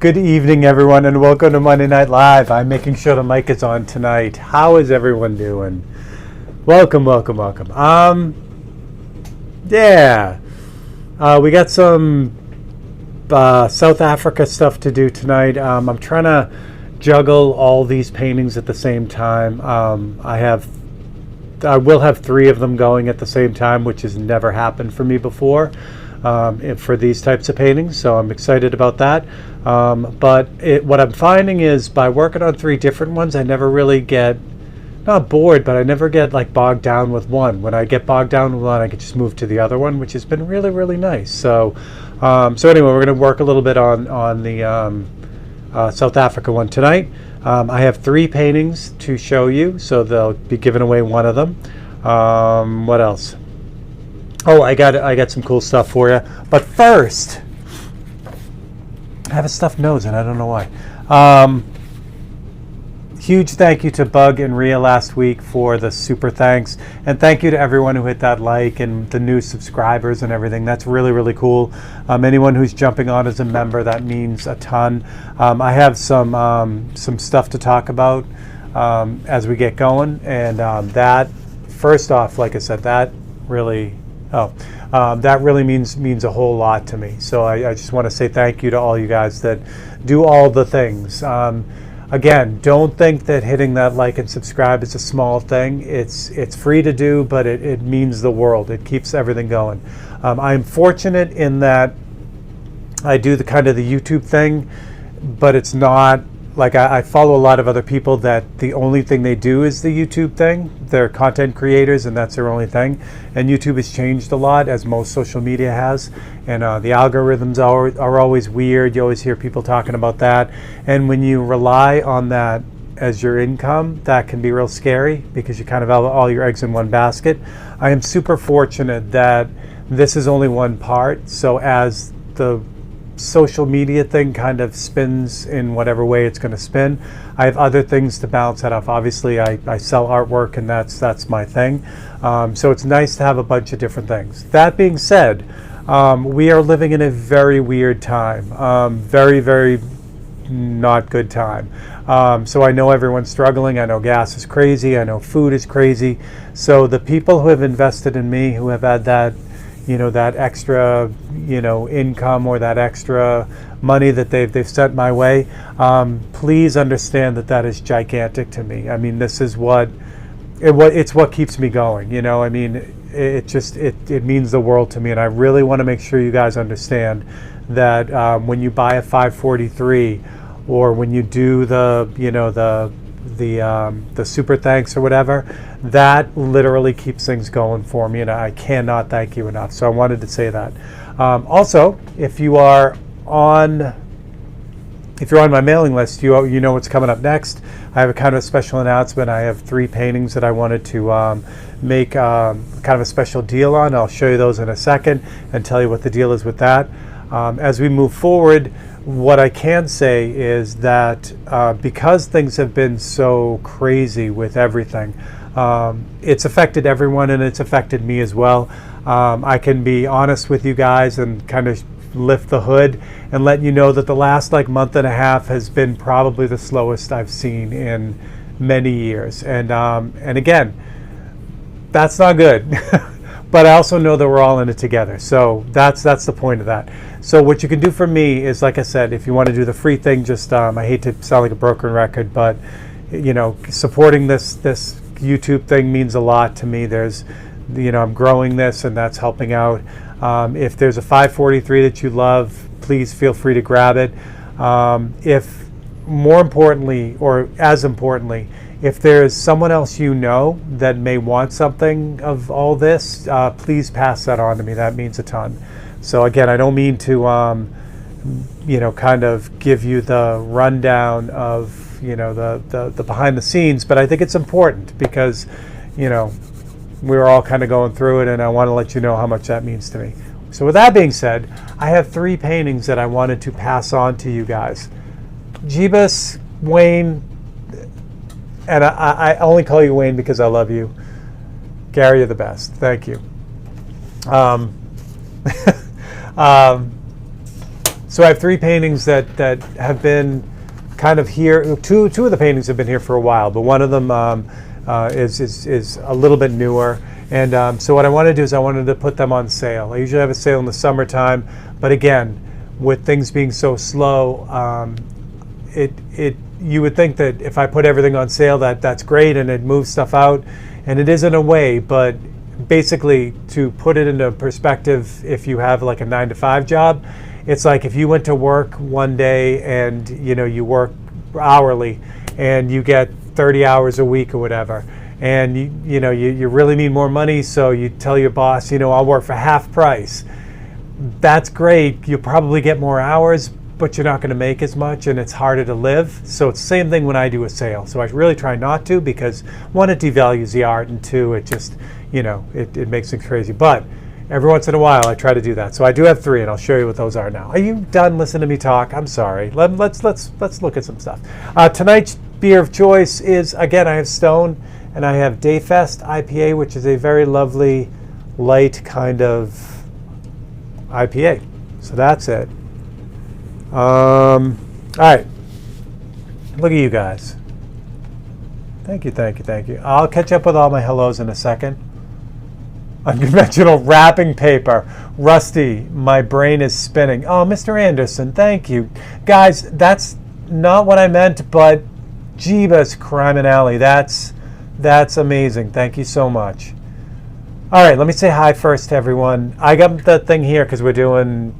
Good evening, everyone, and welcome to Monday Night Live. I'm making sure the mic is on tonight. How is everyone doing? Welcome. We got some South Africa stuff to do tonight. I'm trying to juggle all these paintings at the same time. I will have 3 of them going at the same time, which has never happened for me before. For these types of paintings, so I'm excited about that. But what I'm finding is by working on 3 different ones, I never really get, not bored, but I never get like bogged down with one. When I get bogged down with one, I can just move to the other one, which has been really, really nice. So anyway, we're going to work a little bit on the South Africa one tonight. I have 3 paintings to show you, so they'll be giving away one of them. What else? Oh, I got some cool stuff for you. But first, I have a stuffed nose and I don't know why. Huge thank you to Bug and Rhea last week for the super thanks. And thank you to everyone who hit that like and the new subscribers and everything. That's really, really cool. Anyone who's jumping on as a member, that means a ton. I have some stuff to talk about as we get going. And that, first off, like I said, that really means a whole lot to me. So I just want to say thank you to all you guys that do all the things. Again, don't think that hitting that like and subscribe is a small thing. It's free to do, but it means the world. It keeps everything going. I'm fortunate in that I do the kind of the YouTube thing, but it's not like I follow a lot of other people that the only thing they do is the YouTube thing. They're content creators and that's their only thing. And YouTube has changed a lot, as most social media has. And the algorithms are always weird. You always hear people talking about that. And when you rely on that as your income, that can be real scary because you kind of have all your eggs in one basket. I am super fortunate that this is only one part. So as the social media thing kind of spins in whatever way it's going to spin, I have other things to balance that off. Obviously, I sell artwork and that's my thing. So it's nice to have a bunch of different things. That being said, we are living in a very weird time. Very, very not good time. So I know everyone's struggling. I know gas is crazy. I know food is crazy. So the people who have invested in me, who have had that extra, income or that extra money that they've sent my way, please understand that is gigantic to me. I mean, this is what keeps me going. I mean, it means the world to me, and I really want to make sure you guys understand that when you buy a 543 or when you do the super thanks or whatever, that literally keeps things going for me, and I cannot thank you enough. So I wanted to say that. Also, if you're on my mailing list, you know what's coming up next. I have a kind of a special announcement. I have 3 paintings that I wanted to make kind of a special deal on. I'll show you those in a second and tell you what the deal is with that. As we move forward, what I can say is that because things have been so crazy with everything, it's affected everyone and it's affected me as well. I can be honest with you guys and kind of lift the hood and let you know that the last month and a half has been probably the slowest I've seen in many years. And again, that's not good. But I also know that we're all in it together. So that's the point of that. So what you can do for me is, like I said, if you want to do the free thing, just I hate to sound like a broken record, but supporting this YouTube thing means a lot to me. There's I'm growing this and that's helping out. If there's a 543 that you love, please feel free to grab it. If more importantly, or as importantly, if there's someone else that may want something of all this, please pass that on to me. That means a ton. So again, I don't mean to, kind of give you the rundown of, the behind the scenes, but I think it's important because, we're all kind of going through it, and I want to let you know how much that means to me. So with that being said, I have 3 paintings that I wanted to pass on to you guys. Jeebus, Wayne, and I only call you Wayne because I love you. Gary, you're the best. Thank you. So I have 3 paintings that have been kind of here. Two of the paintings have been here for a while, but one of them is a little bit newer. And so what I want to do is I wanted to put them on sale. I usually have a sale in the summertime, but again, with things being so slow, you would think that if I put everything on sale, that's great and it moves stuff out, and it is in a way, but basically to put it into perspective, if you have like a 9-to-5 job, it's like if you went to work one day and you work hourly and you get 30 hours a week or whatever, and you really need more money, so you tell your boss, I'll work for half price. That's great. You'll probably get more hours, but you're not going to make as much, and it's harder to live. So it's the same thing when I do a sale. So I really try not to, because 1, it devalues the art, and 2, it just, it makes things crazy. But every once in a while, I try to do that. So I do have 3, and I'll show you what those are now. Are you done listening to me talk? I'm sorry. Let's look at some stuff. Tonight's beer of choice is, again, I have Stone, and I have Dayfest IPA, which is a very lovely, light kind of IPA. So that's it. All right. Look at you guys. Thank you. I'll catch up with all my hellos in a second. Unconventional wrapping paper. Rusty, my brain is spinning. Oh, Mr. Anderson, thank you. Guys, that's not what I meant, but Jeebus criminale. That's amazing. Thank you so much. All right, let me say hi first to everyone. I got the thing here because we're doing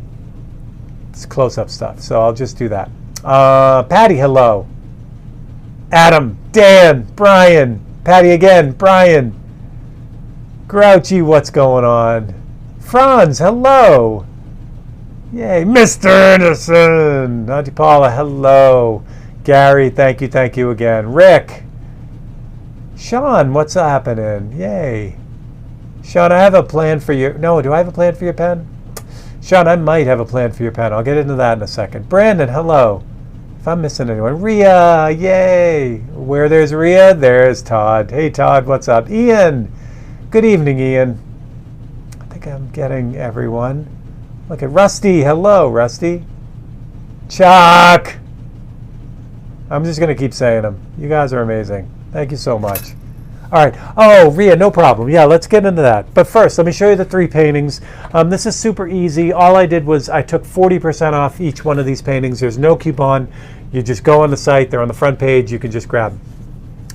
close-up stuff, so I'll just do that. Patty, hello. Adam, Dan, Brian, Patty again, Brian. Grouchy, what's going on? Franz, hello. Yay, Mr. Anderson. Auntie Paula, hello. Gary, thank you again. Rick. Sean, what's happening? Yay. Sean, I have a plan for your... No, do I have a plan for your pen? Sean, I might have a plan for your pen. I'll get into that in a second. Brandon, hello. If I'm missing anyone. Rhea, yay. Where there's Rhea, there's Todd. Hey, Todd, what's up? Ian. Good evening, Ian. I think I'm getting everyone. Look at Rusty. Hello, Rusty. Chuck. I'm just going to keep saying them. You guys are amazing. Thank you so much. All right. Oh, Rhea, no problem. Yeah, let's get into that. But first, let me show you the 3 paintings. This is super easy. All I did was I took 40% off each one of these paintings. There's no coupon. You just go on the site. They're on the front page. You can just grab them.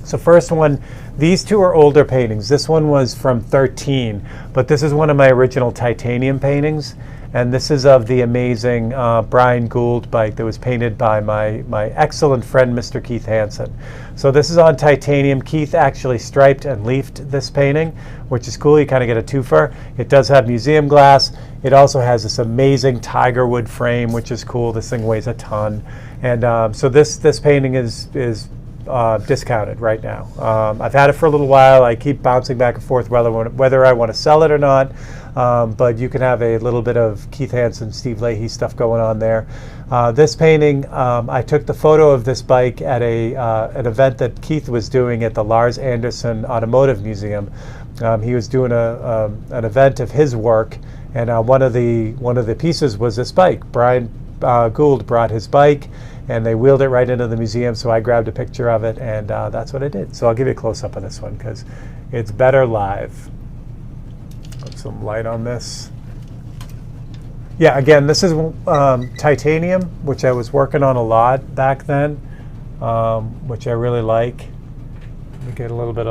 So first one, these 2 are older paintings. This one was from 13, but this is one of my original titanium paintings. And this is of the amazing Brian Gould bike that was painted by my excellent friend, Mr. Keith Hansen. So this is on titanium. Keith actually striped and leafed this painting, which is cool. You kind of get a twofer. It does have museum glass. It also has this amazing tiger wood frame, which is cool. This thing weighs a ton. And so this painting is discounted right now. I've had it for a little while. I keep bouncing back and forth whether I want to sell it or not. But you can have a little bit of Keith Hansen, Steve Leahy stuff going on there. This painting, I took the photo of this bike at an event that Keith was doing at the Lars Anderson Automotive Museum. He was doing an event of his work, and one of the pieces was this bike. Brian Gould brought his bike, and they wheeled it right into the museum, so I grabbed a picture of it, and that's what I did. So I'll give you a close-up of this one because it's better live. Put some light on this. Yeah, again, this is titanium, which I was working on a lot back then, which I really like. Let me get a little bit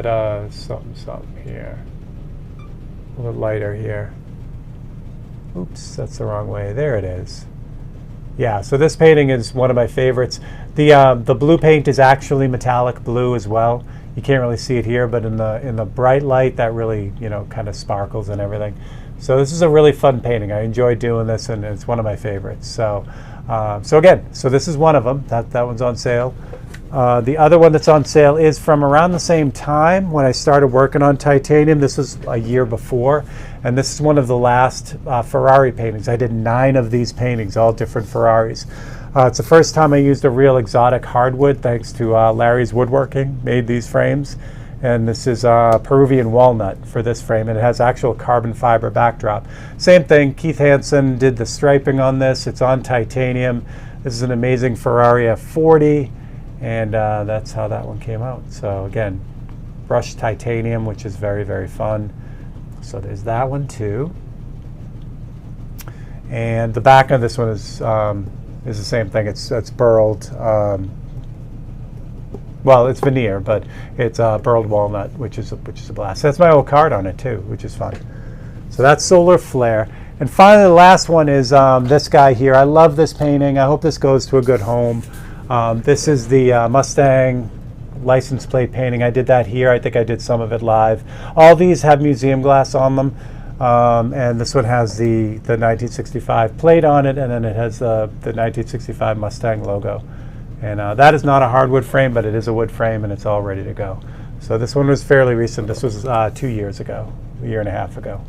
of something here. A little lighter here. Oops, that's the wrong way. There it is. Yeah, so this painting is one of my favorites. The blue paint is actually metallic blue as well. You can't really see it here, but in the bright light, that really kind of sparkles and everything. So this is a really fun painting. I enjoy doing this, and it's one of my favorites. So so this is one of them. That one's on sale. The other one that's on sale is from around the same time when I started working on titanium. This was a year before, and this is one of the last Ferrari paintings. I did 9 of these paintings, all different Ferraris. It's the first time I used a real exotic hardwood, thanks to Larry's Woodworking, made these frames. And this is Peruvian walnut for this frame, and it has actual carbon fiber backdrop. Same thing, Keith Hansen did the striping on this. It's on titanium. This is an amazing Ferrari F40, and that's how that one came out. So again, brushed titanium, which is very, very fun. So there's that one too. And the back of this one is the same thing. It's burled. Well, it's veneer, but it's burled walnut, which is a blast. That's my old card on it too, which is fun. So that's Solar Flare. And finally, the last one is this guy here. I love this painting. I hope this goes to a good home. This is the Mustang license plate painting. I did that here. I think I did some of it live. All these have museum glass on them. And this one has the 1965 plate on it, and then it has the 1965 Mustang logo. And that is not a hardwood frame, but it is a wood frame, and it's all ready to go. So this one was fairly recent. This was 2 years ago, a year and a half ago.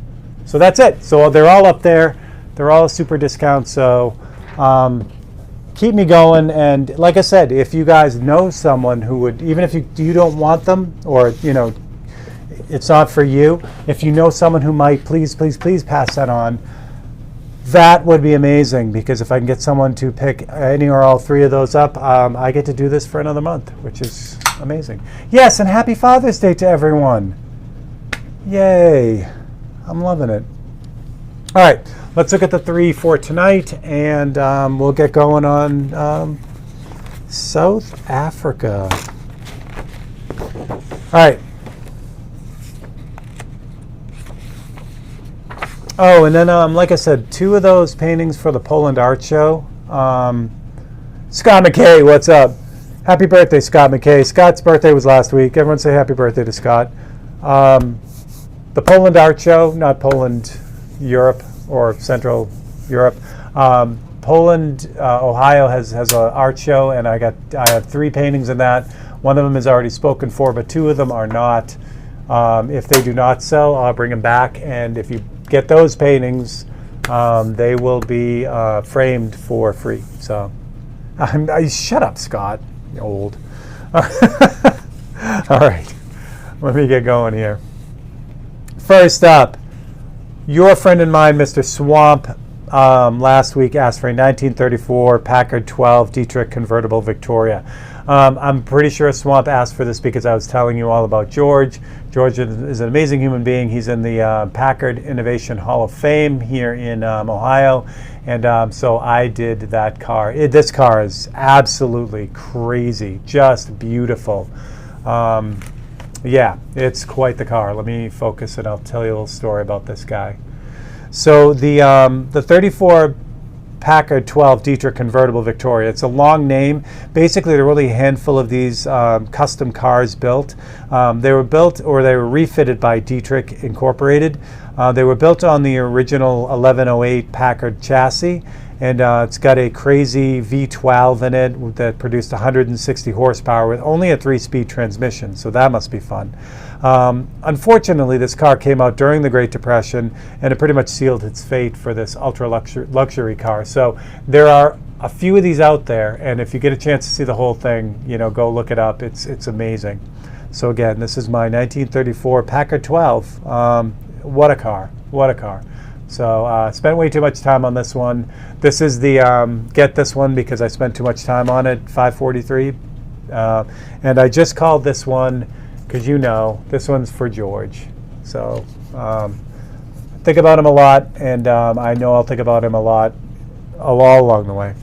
So that's it. So they're all up there. They're all a super discount. So keep me going. And like I said, if you guys know someone who would, even if you don't want them, or it's not for you, if you know someone who might, please pass that on. That would be amazing, because if I can get someone to pick any or all three of those up, I get to do this for another month, which is amazing. Yes, and happy Father's Day to everyone. Yay. I'm loving it. All right, let's look at the three for tonight, and we'll get going on South Africa. All right. Oh, and then, like I said, two of those paintings for the Poland Art Show. Scott McKay, what's up? Happy birthday, Scott McKay. Scott's birthday was last week. Everyone say happy birthday to Scott. The Poland Art Show, not Poland, Europe, or Central Europe. Poland, Ohio has an art show, and I have three paintings in that. One of them is already spoken for, but two of them are not. If they do not sell, I'll bring them back, and if you get those paintings, they will be framed for free. So, shut up, Scott. You're old. All right, let me get going here. First up, your friend and mine, Mr. Swamp, last week asked for a 1934 Packard 12 Dietrich convertible Victoria. I'm pretty sure Swamp asked for this because I was telling you all about George. George is an amazing human being. He's in the Packard Innovation Hall of Fame here in Ohio. And so I did that car. This car is absolutely crazy, just beautiful. Yeah, it's quite the car. Let me focus and I'll tell you a little story about this guy. So the 34 Packard 12 Dietrich convertible Victoria. It's a long name. Basically, there are really a handful of these custom cars built. They were built, or they were refitted by Dietrich Incorporated. They were built on the original 1108 Packard chassis, and it's got a crazy V12 in it that produced 160 horsepower with only a 3-speed transmission, so that must be fun. Unfortunately, this car came out during the Great Depression, and it pretty much sealed its fate for this ultra luxury car. So there are a few of these out there, and if you get a chance to see the whole thing, go look it up. It's amazing. So again, this is my 1934 Packard 12. What a car! What a car! So spent way too much time on this one. This is the get this one because I spent too much time on it. 543, and I just called this one because this one's for George. So think about him a lot, and I know I'll think about him a lot all along the way.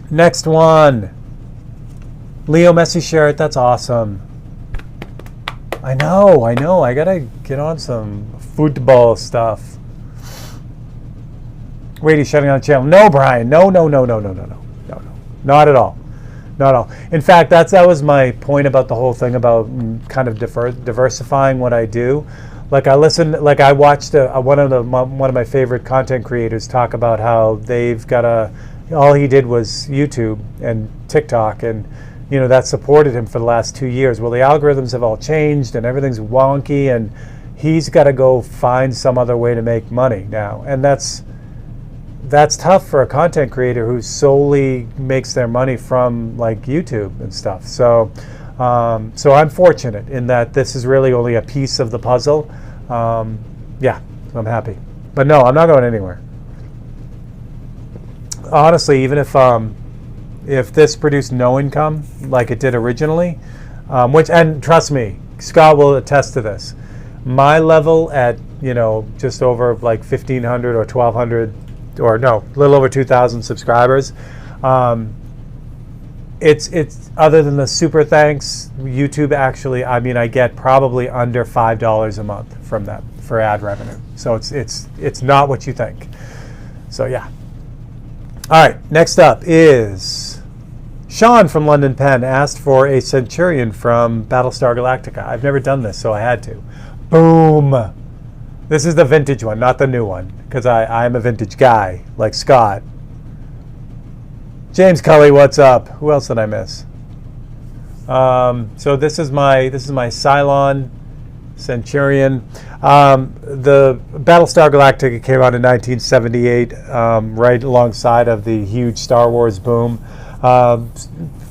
Next one, Leo Messi shirt. That's awesome. I know. I gotta get on some football stuff. Wait, he's shutting down the channel. No, Brian. No. Not at all. Not at all. In fact, that was my point about the whole thing about kind of diversifying what I do. Like I watched one of my favorite content creators talk about how they've got all he did was YouTube and TikTok, and that supported him for the last 2 years. Well, the algorithms have all changed and everything's wonky, and he's got to go find some other way to make money now, and that's tough for a content creator who solely makes their money from like YouTube and stuff. So So I'm fortunate in that this is really only a piece of the puzzle. Yeah, I'm happy. But no, I'm not going anywhere. Honestly, even if this produced no income like it did originally, and trust me, Scott will attest to this. My level at just over like 1,500 or 1,200, or no, a little over 2,000 subscribers. It's other than the super thanks, YouTube actually, I get probably under $5 a month from them for ad revenue. So it's not what you think. So yeah. All right, next up is Sean from London Pen asked for a Centurion from Battlestar Galactica. I've never done this, so I had to. Boom. This is the vintage one, not the new one, because I'm a vintage guy like Scott. James Cully, what's up? Who else did I miss? So this is my Cylon Centurion. The Battlestar Galactica came out in 1978, right alongside of the huge Star Wars boom,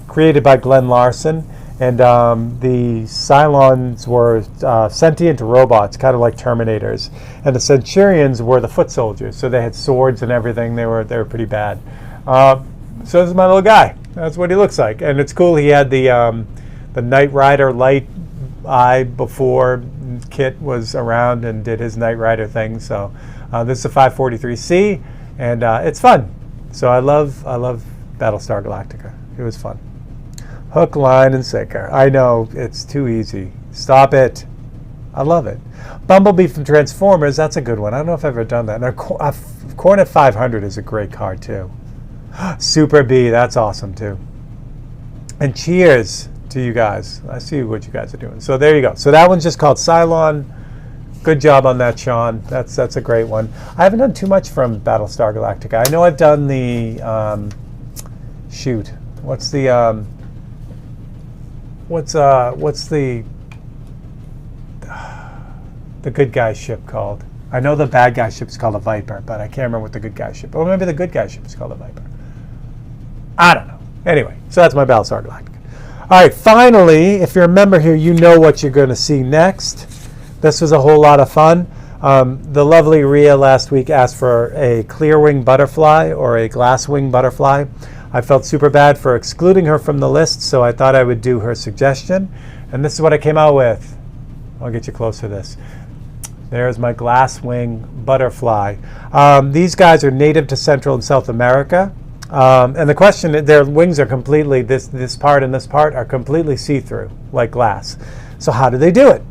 created by Glenn Larson. And the Cylons were sentient robots, kind of like Terminators. And the Centurions were the foot soldiers, so they had swords and everything. They were pretty bad. So this is my little guy. That's what he looks like. And it's cool. He had the Knight Rider light eye before Kit was around and did his Knight Rider thing. So this is a 543C, and it's fun. So I love Battlestar Galactica. It was fun. Hook, line, and sinker. I know, it's too easy. Stop it. I love it. Bumblebee from Transformers, that's a good one. I don't know if I've ever done that. And Cornet 500 is a great card, too. Super B, that's awesome, too. And cheers to you guys. I see what you guys are doing. So there you go. So that one's just called Cylon. Good job on that, Sean. That's a great one. I haven't done too much from Battlestar Galactica. I know I've done the... shoot. What's the... What's the good guy ship called? I know the bad guy ship's called a Viper, but I can't remember what the good guy ship. Or maybe the good guy ship is called a Viper. I don't know. Anyway, so that's my Battlestar Galactica. All right, finally, if you remember here, you know what you're going to see next. This was a whole lot of fun. The lovely Rhea last week asked for a clear wing butterfly or a glass wing butterfly. I felt super bad for excluding her from the list, so I thought I would do her suggestion. And this is what I came out with. I'll get you close to this. There's my glasswing butterfly. These guys are native to Central and South America. And the question, their wings are completely, this part and this part are completely see-through, like glass. So how do they do it?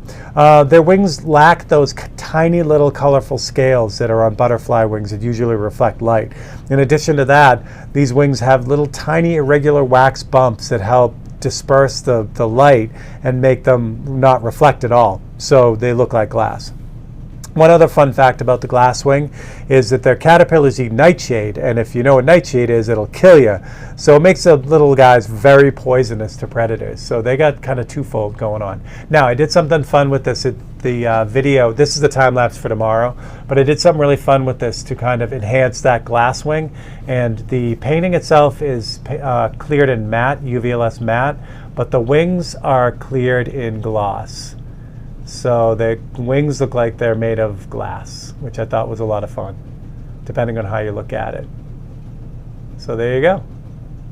Their wings lack those tiny little colorful scales that are on butterfly wings that usually reflect light. In addition to that, these wings have little tiny irregular wax bumps that help disperse the light and make them not reflect at all. So they look like glass. One other fun fact about the glasswing is that their caterpillars eat nightshade, and if you know what nightshade is, it'll kill you. So it makes the little guys very poisonous to predators. So they got kind of twofold going on. Now, I did something fun with this. The video, this is the time lapse for tomorrow, but I did something really fun with this to kind of enhance that glasswing. And the painting itself is cleared in matte, UVLS matte, but the wings are cleared in gloss. So the wings look like they're made of glass, which I thought was a lot of fun, depending on how you look at it. So there you go.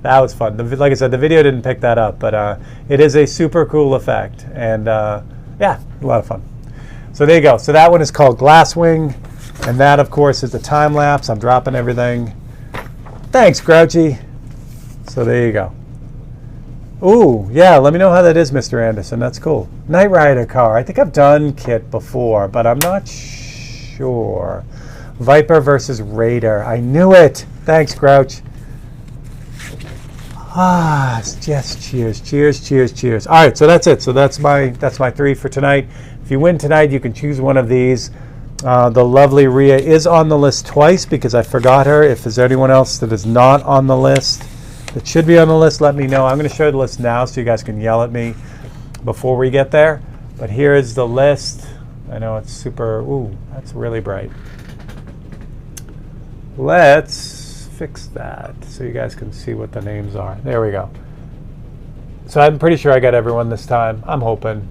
That was fun. Like I said, the video didn't pick that up, but it is a super cool effect. And yeah, a lot of fun. So there you go. So that one is called Glasswing. And that, of course, is the time lapse. I'm dropping everything. Thanks, Grouchy. So there you go. Ooh, yeah, let me know how that is, Mr. Anderson. That's cool. Knight Rider car. I think I've done Kit before, but I'm not sure. Viper versus Raider. I knew it. Thanks, Grouch. Ah, yes, cheers, cheers, cheers, cheers. All right, so that's it. So that's my 3 for tonight. If you win tonight, you can choose one of these. The lovely Rhea is on the list twice because I forgot her. If there's anyone else that is not on the list, that should be on the list, let me know. I'm going to show the list now so you guys can yell at me before we get there. But here is the list. I know it's super, ooh, that's really bright. Let's fix that so you guys can see what the names are. There we go. So I'm pretty sure I got everyone this time. I'm hoping.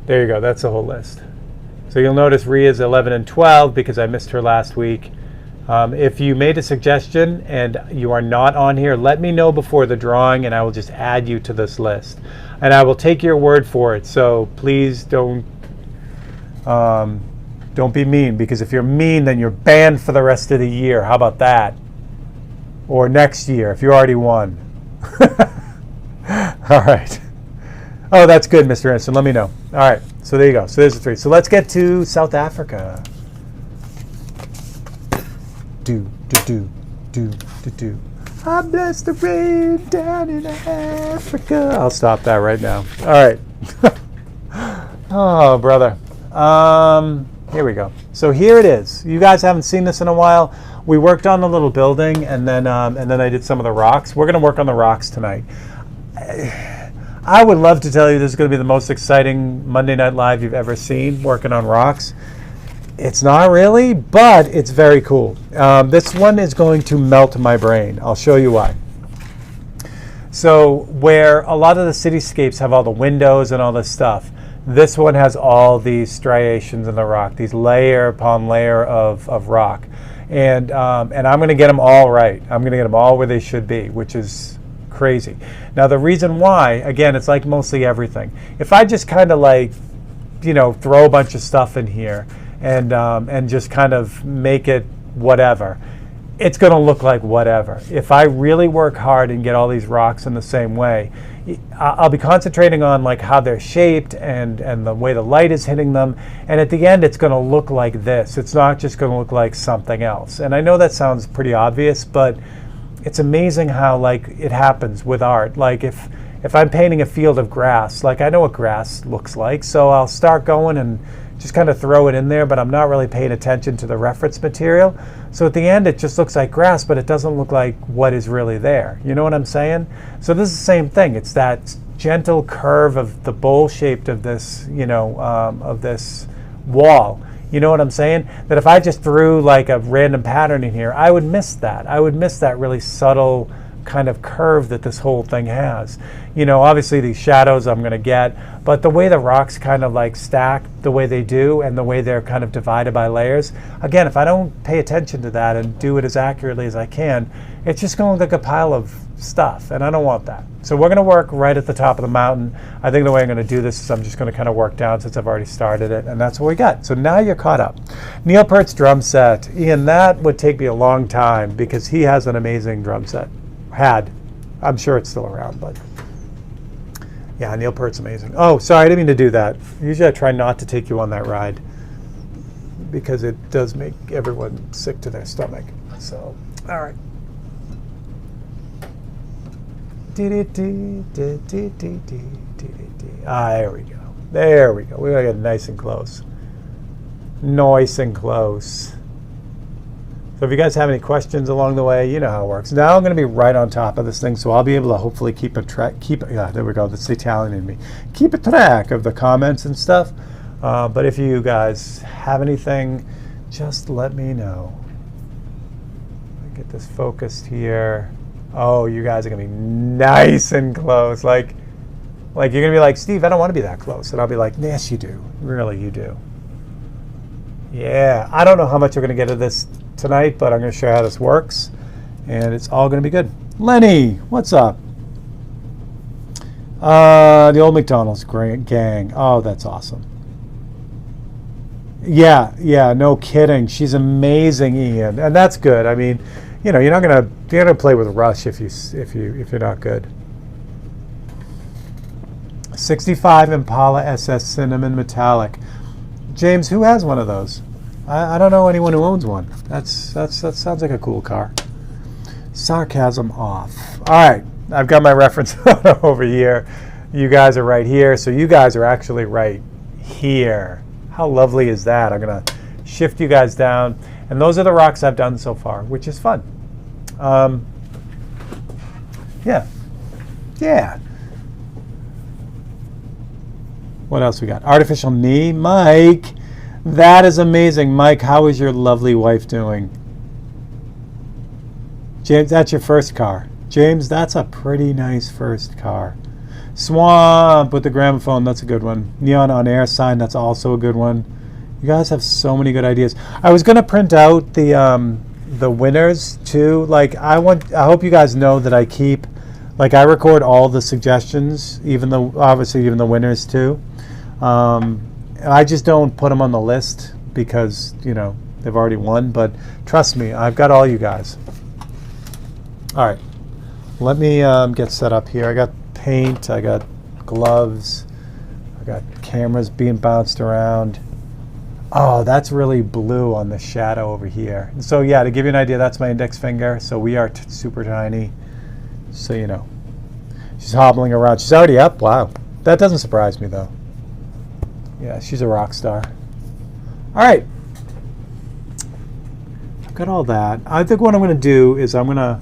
There you go. That's the whole list. So you'll notice Ria's 11 and 12 because I missed her last week. If you made a suggestion and you are not on here, let me know before the drawing and I will just add you to this list. And I will take your word for it. So please don't be mean, because if you're mean, then you're banned for the rest of the year. How about that? Or next year if you already won. All right. Oh, that's good, Mr. Anderson. Let me know. All right. So there you go. So there's the 3. So let's get to South Africa. Do. I bless the rain down in Africa. I'll stop that right now. All right. Oh, brother. Here we go. So here it is. You guys haven't seen this in a while. We worked on the little building, and then I did some of the rocks. We're going to work on the rocks tonight. I would love to tell you this is going to be the most exciting Monday Night Live you've ever seen, working on rocks. It's not really, but it's very cool. This one is going to melt my brain. I'll show you why. So where a lot of the cityscapes have all the windows and all this stuff, this one has all these striations in the rock, these layer upon layer of rock. And I'm going to get them all right. I'm going to get them all where they should be, which is crazy. Now the reason why, again, it's like mostly everything. If I just kind of like, throw a bunch of stuff in here and just kind of make it whatever, it's going to look like whatever. If I really work hard and get all these rocks in the same way, I'll be concentrating on like how they're shaped and the way the light is hitting them, and at the end it's going to look like this. It's not just going to look like something else. And I know that sounds pretty obvious, but it's amazing how like it happens with art. Like if I'm painting a field of grass, like I know what grass looks like, so I'll start going and just kind of throw it in there, but I'm not really paying attention to the reference material. So at the end it just looks like grass, but it doesn't look like what is really there. You know what I'm saying? So this is the same thing. It's that gentle curve of the bowl shaped of this, of this wall. You know what I'm saying? That if I just threw like a random pattern in here, I would miss that. I would miss that really subtle kind of curve that this whole thing has. Obviously these shadows I'm going to get, but the way the rocks kind of like stack the way they do and the way they're kind of divided by layers, again, if I don't pay attention to that and do it as accurately as I can, it's just going to look like a pile of stuff, and I don't want that. So we're going to work right at the top of the mountain. I think the way I'm going to do this is I'm just going to kind of work down since I've already started it, and that's what we got. So now you're caught up. Neil Peart's drum set. Ian, that would take me a long time because he has an amazing drum set. I'm sure it's still around, but yeah, Neil Peart's amazing. Oh, sorry, I didn't mean to do that. Usually I try not to take you on that ride because it does make everyone sick to their stomach. So, all right. There we go. There we go. We gotta get nice and close. Nice and close. So if you guys have any questions along the way, you know how it works. Now I'm going to be right on top of this thing, so I'll be able to hopefully keep a track. Yeah, there we go. That's the Italian in me. Keep a track of the comments and stuff. But if you guys have anything, just let me know. Get this focused here. Oh, you guys are going to be nice and close. Like you're going to be like, Steve, I don't want to be that close. And I'll be like, yes, you do. Really, you do. Yeah, I don't know how much we're going to get of this tonight, but I'm going to show you how this works, and it's all going to be good. Lenny, what's up? The old McDonald's gang. Oh, that's awesome. Yeah, no kidding. She's amazing, Ian, and that's good. I mean, you're not gonna play with Rush if you're not good. 65 Impala SS Cinnamon Metallic. James, who has one of those? I don't know anyone who owns one. That sounds like a cool car. Sarcasm off. All right, I've got my reference over here. You guys are right here, so you guys are actually right here. How lovely is that? I'm gonna shift you guys down, and those are the rocks I've done so far, which is fun. Yeah. What else we got? Artificial knee, Mike. That is amazing. Mike, how is your lovely wife doing? James, that's your first car. James, that's a pretty nice first car. Swamp with the gramophone, that's a good one. Neon on air sign, that's also a good one. You guys have so many good ideas. I was gonna print out the winners too. Like I hope you guys know that I keep, like I record all the suggestions, even the winners too. I just don't put them on the list because they've already won. But trust me, I've got all you guys. All right, let me get set up here. I got paint, I got gloves, I got cameras being bounced around. Oh, that's really blue on the shadow over here. So yeah, to give you an idea, that's my index finger. So we are super tiny. So she's hobbling around. She's already up. Wow, that doesn't surprise me though. Yeah, she's a rock star. All right, I've got all that. I think what I'm going to do is I'm going to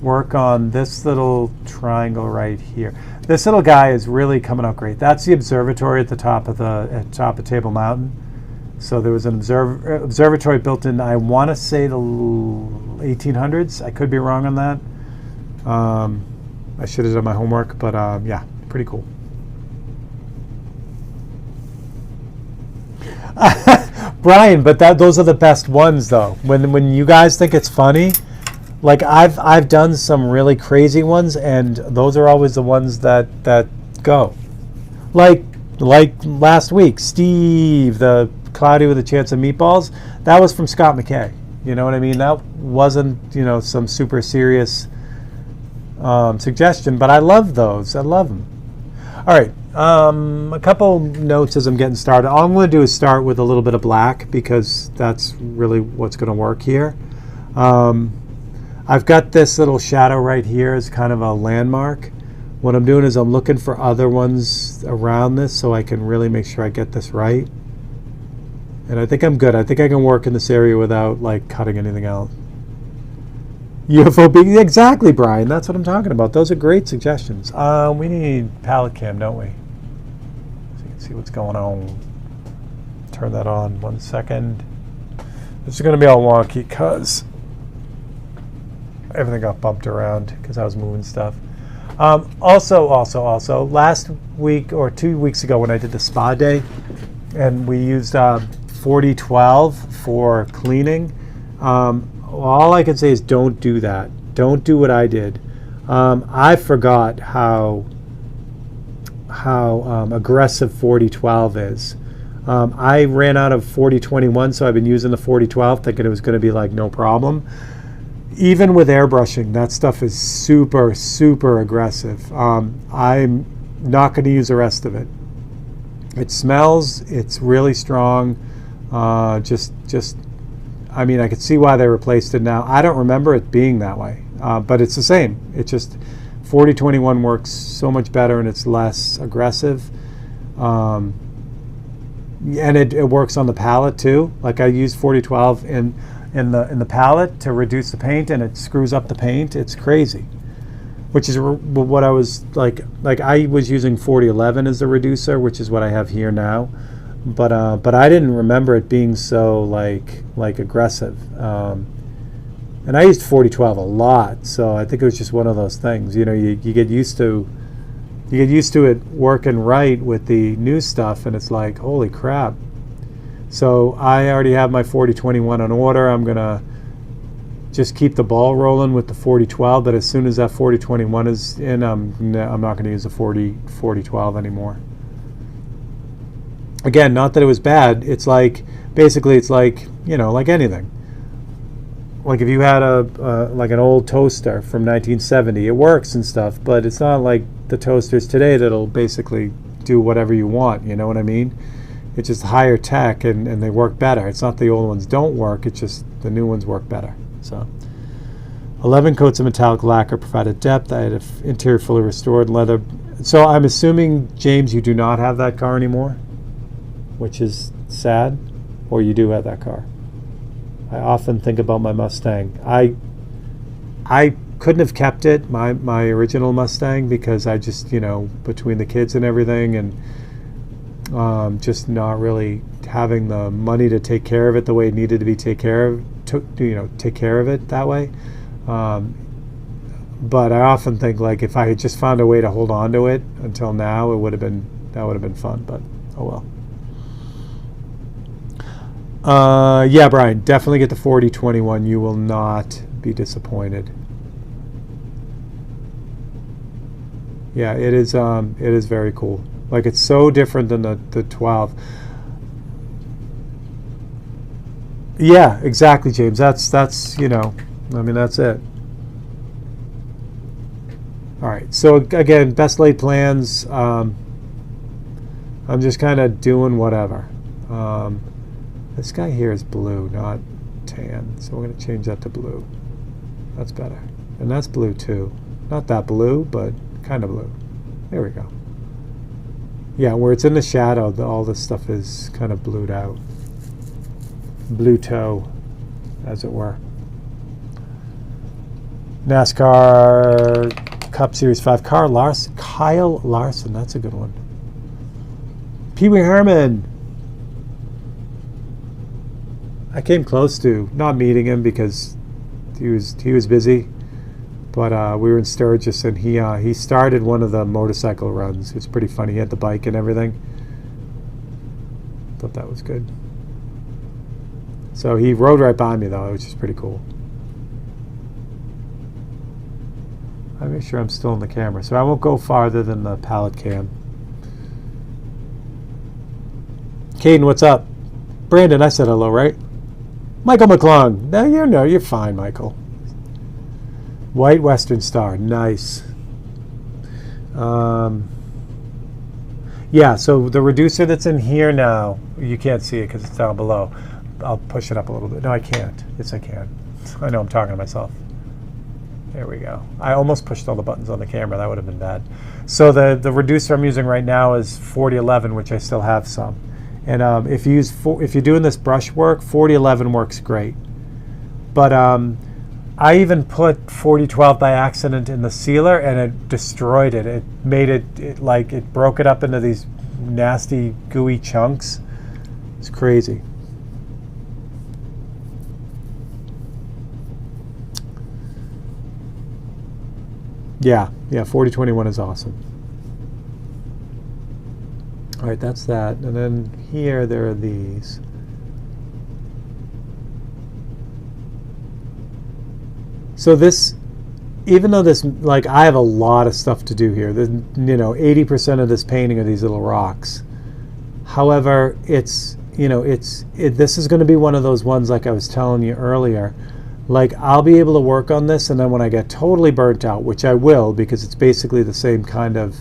work on this little triangle right here. This little guy is really coming out great. That's the observatory at the top of Table Mountain. So there was an observatory built in, I want to say the 1800s. I could be wrong on that. I should have done my homework, but yeah, pretty cool. Brian, but those are the best ones though. When you guys think it's funny, like I've done some really crazy ones, and those are always the ones that go. Like last week, Steve, the Cloudy with a Chance of Meatballs, that was from Scott McKay. You know what I mean? That wasn't some super serious suggestion, but I love those. I love them. All right, a couple notes as I'm getting started. All I'm going to do is start with a little bit of black because that's really what's going to work here. I've got this little shadow right here as kind of a landmark. What I'm doing is I'm looking for other ones around this so I can really make sure I get this right. And I think I'm good. I think I can work in this area without like cutting anything out. UFO being exactly, Brian. That's what I'm talking about. Those are great suggestions. We need palette cam, don't we? So you can see what's going on. Turn that on 1 second. This is going to be all wonky because everything got bumped around because I was moving stuff. Also, last week or 2 weeks ago when I did the spa day, and we used 4012 for cleaning. All I can say is don't do that. Don't do what I did. I forgot how aggressive 4012 is. I ran out of 4021, so I've been using the 4012 thinking it was going to be like no problem. Even with airbrushing, that stuff is super, super aggressive. I'm not going to use the rest of it. It smells, it's really strong. I mean, I could see why they replaced it now. I don't remember it being that way, but it's the same. It just, 4021 works so much better and it's less aggressive. And it works on the palette too. Like I use 4012 in the palette to reduce the paint, and it screws up the paint. It's crazy. Which is what I was like I was using 4011 as the reducer, which is what I have here now. But I didn't remember it being so like aggressive. And I used 4012 a lot, so I think it was just one of those things. You get used to it working right with the new stuff, and it's like, holy crap. So I already have my 4021 on order. I'm gonna just keep the ball rolling with the 4012, but as soon as that 4021 is in, I'm not going to use the 4012 anymore. Again, not that it was bad. It's like, basically it's like, like anything. Like if you had like an old toaster from 1970, it works and stuff, but it's not like the toasters today that'll basically do whatever you want, you know what I mean? It's just higher tech and they work better. It's not the old ones don't work, it's just the new ones work better. So 11 coats of metallic lacquer provided depth. I had an interior fully restored leather. So I'm assuming, James, you do not have that car anymore, which is sad, or you do have that car. I often think about my Mustang. I couldn't have kept it, my original Mustang, because I just, between the kids and everything, and just not really having the money to take care of it the way it needed to be take care of it that way. But I often think, like, if I had just found a way to hold on to it until now, that would have been fun. But oh well. Yeah, Brian, definitely get the 4021. You will not be disappointed. Yeah, it is very cool. Like, it's so different than the 12. Yeah, exactly, James. That's you know, I mean, that's it. All right. So again, best laid plans. I'm just kind of doing whatever. This guy here is blue, not tan. So we're going to change that to blue. That's better. And that's blue too. Not that blue, but kind of blue. There we go. Yeah, where it's in the shadow, all this stuff is kind of blued out. Blue toe, as it were. NASCAR Cup Series 5. Kyle Larson, that's a good one. Pee Wee Herman. I came close to not meeting him because he was busy, but we were in Sturgis, and he started one of the motorcycle runs. It was pretty funny. He had the bike and everything. Thought that was good. So he rode right by me though, which is pretty cool. I make sure I'm still in the camera, so I won't go farther than the palette cam. Caden, what's up? Brandon, I said hello, right? Michael McClung. No, you're fine, Michael. White Western Star, nice. Yeah, so the reducer that's in here now, you can't see it because it's down below. I'll push it up a little bit. No, I can't. Yes, I can. I know I'm talking to myself. There we go. I almost pushed all the buttons on the camera. That would have been bad. So the reducer I'm using right now is 4011, which I still have some. And if you're doing this brush work, 4011 works great. But I even put 4012 by accident in the sealer, and it destroyed it. It made it broke it up into these nasty gooey chunks. It's crazy. Yeah, 4021 is awesome. All right, that's that. And then here there are these. So this, even though this, like, I have a lot of stuff to do here. 80% of this painting are these little rocks. However, this is going to be one of those ones, like I was telling you earlier. Like, I'll be able to work on this, and then when I get totally burnt out, which I will, because it's basically the same kind of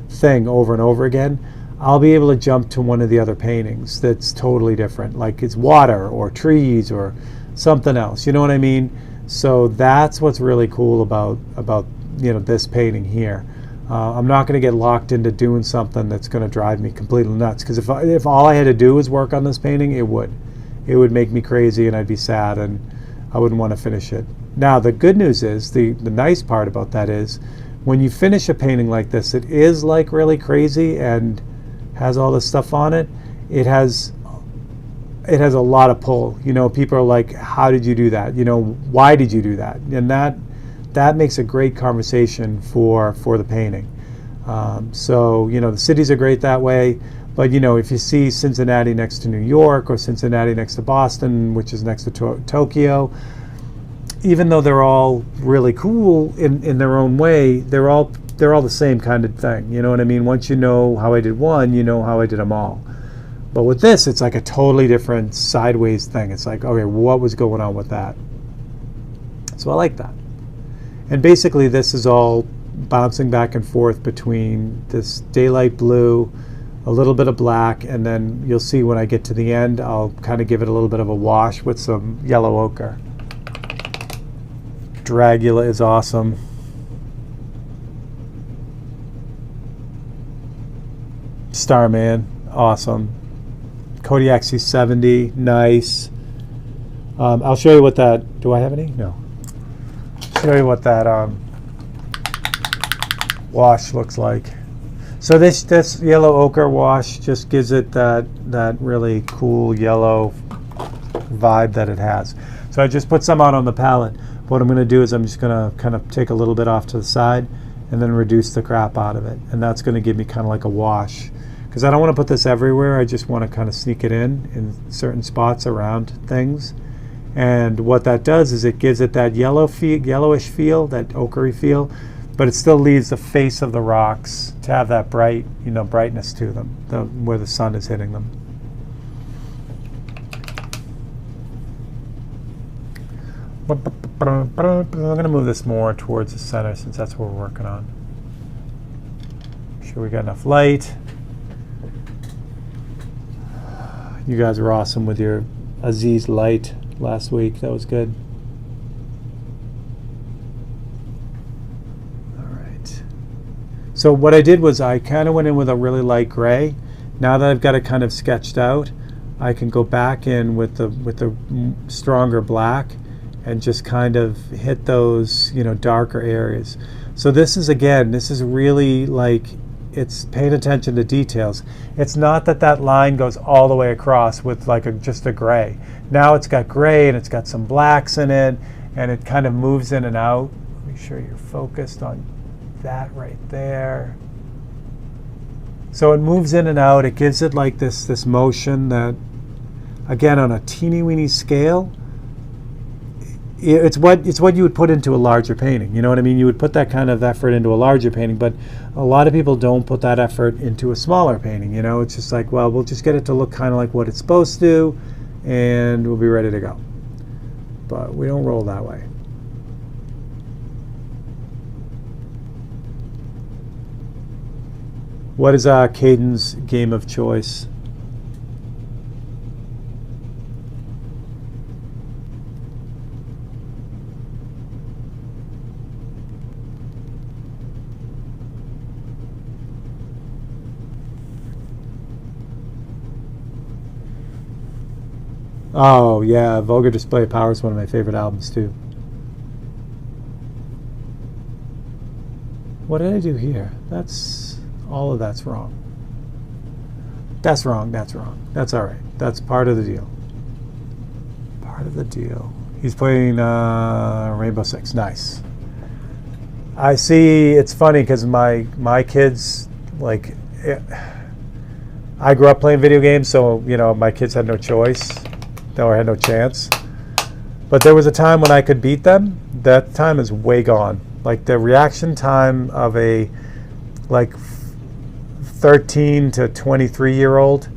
thing over and over again, I'll be able to jump to one of the other paintings that's totally different, like it's water or trees or something else. You know what I mean? So that's what's really cool about this painting here. I'm not going to get locked into doing something that's going to drive me completely nuts, because if all I had to do was work on this painting, it would make me crazy, and I'd be sad, and I wouldn't want to finish it. Now, the good news is, the nice part about that is, when you finish a painting like this, it is like really crazy and has all this stuff on it. It has a lot of pull. People are like, how did you do that? Why did you do that? And that makes a great conversation for the painting. So the cities are great that way. But if you see Cincinnati next to New York, or Cincinnati next to Boston, which is next to Tokyo, even though they're all really cool in their own way, they're all the same kind of thing. You know what I mean? Once you know how I did one, you know how I did them all. But with this, it's like a totally different sideways thing. It's like, okay, what was going on with that? So I like that. And basically, this is all bouncing back and forth between this daylight blue, a little bit of black, and then you'll see when I get to the end, I'll kind of give it a little bit of a wash with some yellow ochre. Dragula is awesome. Starman, awesome. Kodiak C70, nice. I'll show you what that, do I have any? No. Show you what that wash looks like. So this yellow ochre wash just gives it that really cool yellow vibe that it has. So I just put some out on the palette. What I'm going to do is I'm just going to kind of take a little bit off to the side and then reduce the crap out of it. And that's going to give me kind of like a wash. Because I don't want to put this everywhere. I just want to kind of sneak it in certain spots around things. And what that does is it gives it that yellowish feel, that ochre feel, but it still leaves the face of the rocks to have that bright, brightness to them, where the sun is hitting them. I'm going to move this more towards the center since that's what we're working on. Make sure we got enough light. You guys were awesome with your Aziz light last week. That was good. All right. So what I did was I kind of went in with a really light gray. Now that I've got it kind of sketched out, I can go back in with the stronger black and just kind of hit those, darker areas. So this is really like, it's paying attention to details. It's not that line goes all the way across with like just a gray. Now it's got gray and it's got some blacks in it, and it kind of moves in and out. Make sure you're focused on that right there. So it moves in and out. It gives it like this motion that, again, on a teeny weeny scale, it's what you would put into a larger painting. You know what I mean? You would put that kind of effort into a larger painting, but a lot of people don't put that effort into a smaller painting. It's just like, well, we'll just get it to look kind of like what it's supposed to, and we'll be ready to go. But we don't roll that way. What is Caden's game of choice? Oh, yeah, Vulgar Display of Power is one of my favorite albums, too. What did I do here? All of that's wrong. That's wrong. That's all right. That's part of the deal. Part of the deal. He's playing Rainbow Six. Nice. I see, it's funny because my kids, like, I grew up playing video games, so, my kids had no choice. I had no chance. But there was a time when I could beat them. That time is way gone. Like the reaction time of a 13 to 23-year-old,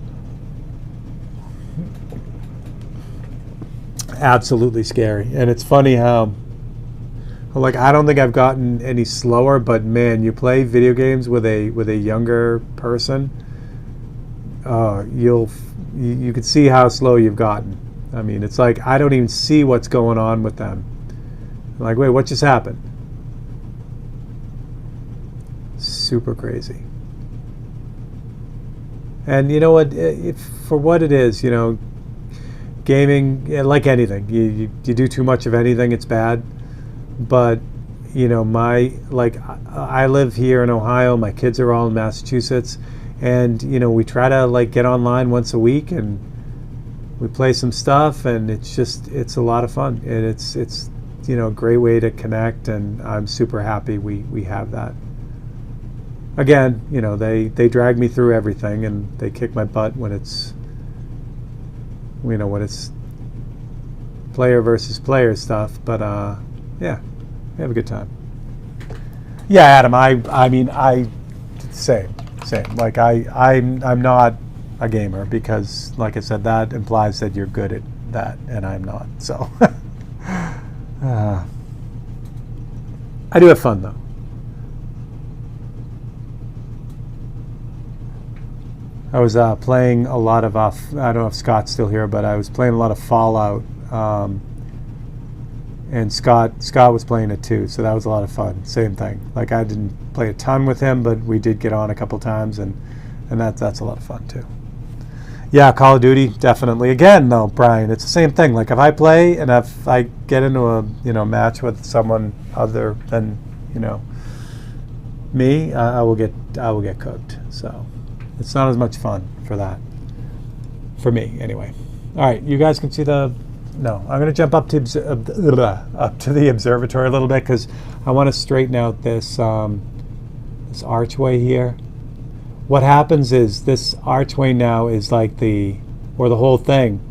absolutely scary. And it's funny how, I don't think I've gotten any slower, but man, you play video games with a younger person, you can see how slow you've gotten. I mean, it's like I don't even see what's going on with them. I'm like, wait, what just happened? Super crazy. And you know what? For what it is, gaming, like anything, you do too much of anything, it's bad. But I live here in Ohio. My kids are all in Massachusetts, and we try to get online once a week and we play some stuff, and it's a lot of fun, and it's a great way to connect, and I'm super happy we have that. Again, they drag me through everything, and they kick my butt when it's player versus player stuff, but yeah, we have a good time. Yeah, Adam, I mean same. Like I'm not a gamer because, like I said, that implies that you're good at that, and I'm not. So I do have fun though. I was playing a lot of I don't know if Scott's still here, but I was playing a lot of Fallout, and Scott was playing it too, so that was a lot of fun. Same thing. Like I didn't play a ton with him, but we did get on a couple times, and that's a lot of fun too. Yeah, Call of Duty, definitely. Again, though, Brian, it's the same thing. Like if I play and if I get into a match with someone other than me, I will get cooked. So it's not as much fun for that, for me anyway. All right, you guys can see the no, I'm going to jump up to the observatory a little bit because I want to straighten out this this archway here. What happens is this archway now is like the whole thing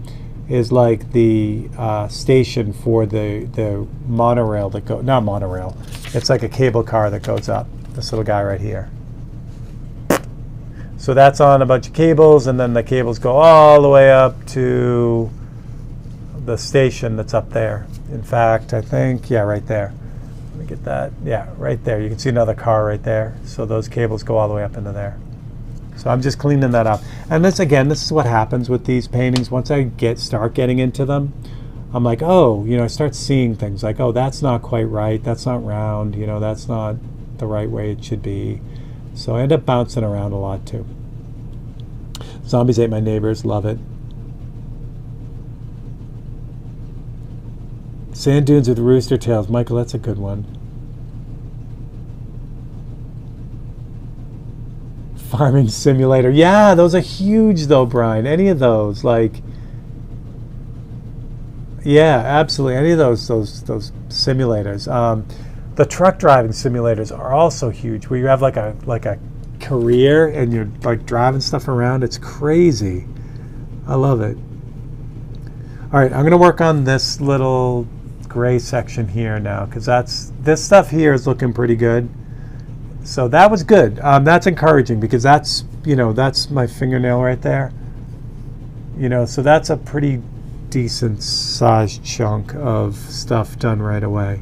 is like the station for the monorail that go, not monorail, it's like a cable car that goes up, this little guy right here. So that's on a bunch of cables, and then the cables go all the way up to the station that's up there. In fact, I think, yeah, right there. Let me get that. Yeah, right there. You can see another car right there. So those cables go all the way up into there. So I'm just cleaning that up. And this, again, this is what happens with these paintings. Once I start getting into them, I'm like, oh, you know, I start seeing things like, oh, that's not quite right. That's not round. You know, that's not the right way it should be. So I end up bouncing around a lot too. Zombies Ate My Neighbors, love it. Sand Dunes with Rooster Tails, Michael, that's a good one. Farming Simulator, yeah, those are huge though, Brian. Any of those, like, yeah, absolutely. Any of those simulators. The truck driving simulators are also huge, where you have like a career and you're like driving stuff around. It's crazy. I love it. All right, I'm going to work on this little gray section here now, because this stuff here is looking pretty good. So that was good. That's encouraging, because that's, you know, that's my fingernail right there. You know, so that's a pretty decent sized chunk of stuff done right away.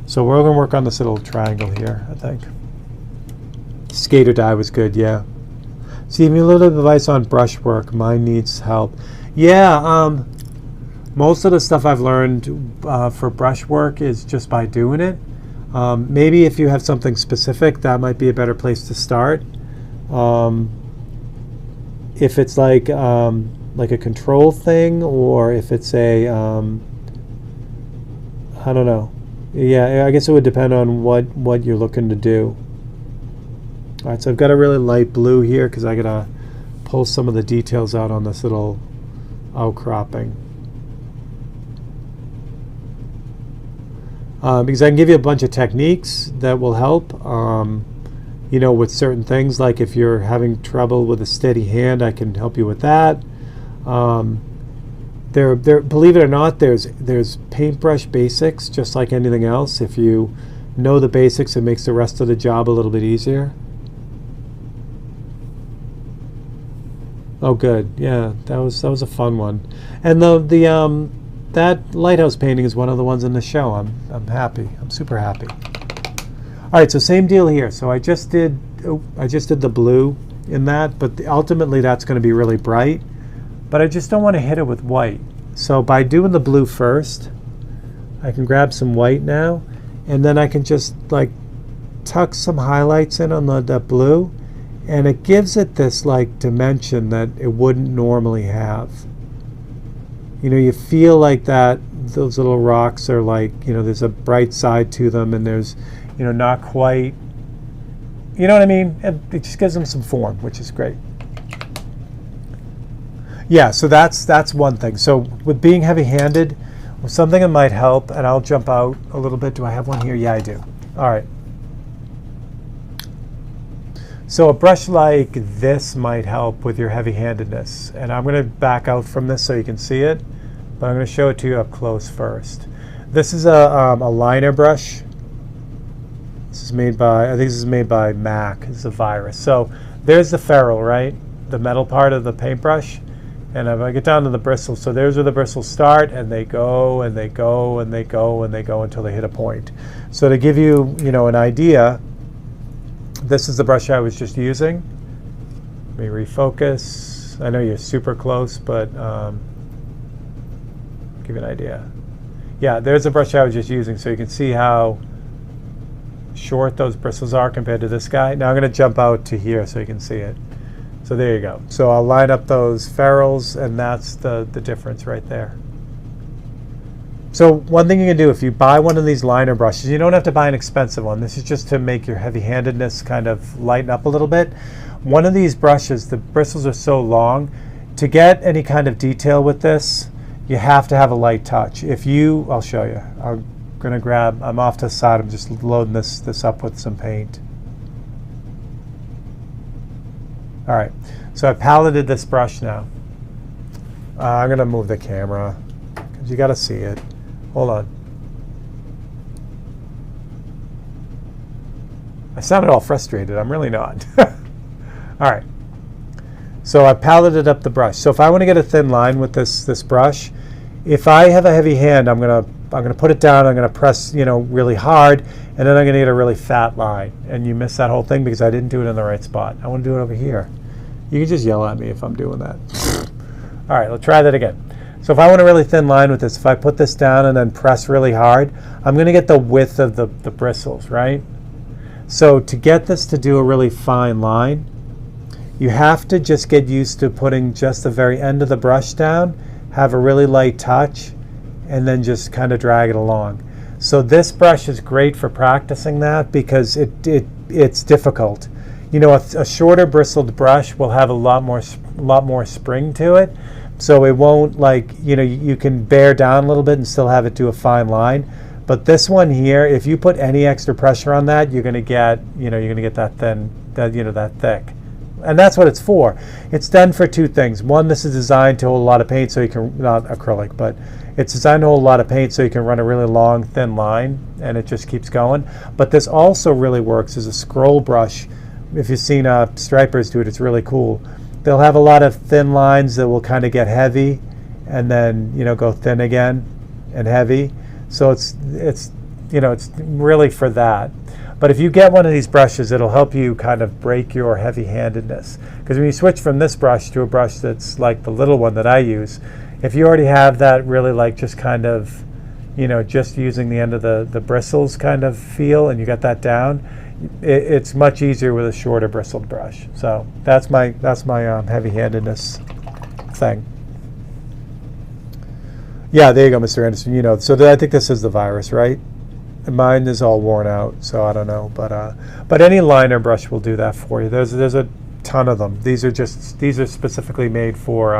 So we're going to work on this little triangle here, I think. Skate or Die was good, yeah. See, a little advice on brushwork. Mine needs help. Yeah, most of the stuff I've learned for brushwork is just by doing it. Maybe if you have something specific, that might be a better place to start. If it's like a control thing, or if it's a, I don't know. Yeah, I guess it would depend on what you're looking to do. All right, so I've got a really light blue here because I gotta pull some of the details out on this little outcropping. Because I can give you a bunch of techniques that will help, you know, with certain things. Like if you're having trouble with a steady hand, I can help you with that. Believe it or not, there's paintbrush basics, just like anything else. If you know the basics, it makes the rest of the job a little bit easier. Oh, good. Yeah, that was a fun one. And that lighthouse painting is one of the ones in the show. I'm happy. I'm super happy. All right, so same deal here. So I just did the blue in that, but ultimately that's going to be really bright. But I just don't want to hit it with white. So by doing the blue first, I can grab some white now, and then I can just like tuck some highlights in on the blue, and it gives it this like dimension that it wouldn't normally have. You know, you feel like that those little rocks are like, you know, there's a bright side to them, and there's, you know, not quite, you know what I mean? It just gives them some form, which is great. Yeah, so that's one thing. So with being heavy-handed, something that might help, and I'll jump out a little bit. Do I have one here? Yeah, I do. All right. So a brush like this might help with your heavy-handedness. And I'm going to back out from this so you can see it, but I'm going to show it to you up close first. This is a liner brush. This is made by, I think this is made by Mac. This is a virus. So there's the ferrule, right? The metal part of the paintbrush. And if I get down to the bristles, so there's where the bristles start, and they go, and they go, and they go, and they go until they hit a point. So to give you, you know, an idea, this is the brush I was just using. Let me refocus. I know you're super close, but give you an idea. Yeah, there's the brush I was just using, so you can see how short those bristles are compared to this guy. Now I'm going to jump out to here so you can see it. So there you go. So I'll line up those ferrules, and that's the difference right there. So one thing you can do, if you buy one of these liner brushes, you don't have to buy an expensive one. This is just to make your heavy-handedness kind of lighten up a little bit. One of these brushes, the bristles are so long. To get any kind of detail with this, you have to have a light touch. If you, I'll show you. I'm gonna grab, I'm off to the side, I'm just loading this up with some paint. All right, so I paleted this brush now. I'm gonna move the camera, because you gotta see it. Hold on. I sounded all frustrated, I'm really not. All right, so I paleted up the brush. So if I wanna get a thin line with this brush, if I have a heavy hand, I'm gonna put it down, I'm gonna press, really hard, and then I'm gonna get a really fat line. And you miss that whole thing because I didn't do it in the right spot. I wanna do it over here. You can just yell at me if I'm doing that. All right, let's try that again. So if I want a really thin line with this, if I put this down and then press really hard, I'm gonna get the width of the bristles, right? So to get this to do a really fine line, you have to just get used to putting just the very end of the brush down, have a really light touch, and then just kind of drag it along. So this brush is great for practicing that because it's difficult. A shorter bristled brush will have a lot more spring to it, so it won't you can bear down a little bit and still have it do a fine line. But this one here, if you put any extra pressure on that, you're gonna get that thin, that thick. And that's what it's for. It's done for two things. One, this is designed to hold a lot of paint so you can, not acrylic, but it's designed to hold a lot of paint so you can run a really long, thin line, and it just keeps going. But this also really works as a scroll brush. If you've seen stripers do it, it's really cool. They'll have a lot of thin lines that will kind of get heavy and then, go thin again and heavy. So it's really for that. But if you get one of these brushes, it'll help you kind of break your heavy-handedness. Because when you switch from this brush to a brush that's like the little one that I use, if you already have that really just kind of, just using the end of the bristles kind of feel, and you got that down, it's much easier with a shorter bristled brush. So that's my heavy-handedness thing. Yeah, there you go, Mr. Anderson. So I think this is the virus, right? Mine is all worn out, so I don't know, but any liner brush will do that for you. There's a ton of them. These are specifically made for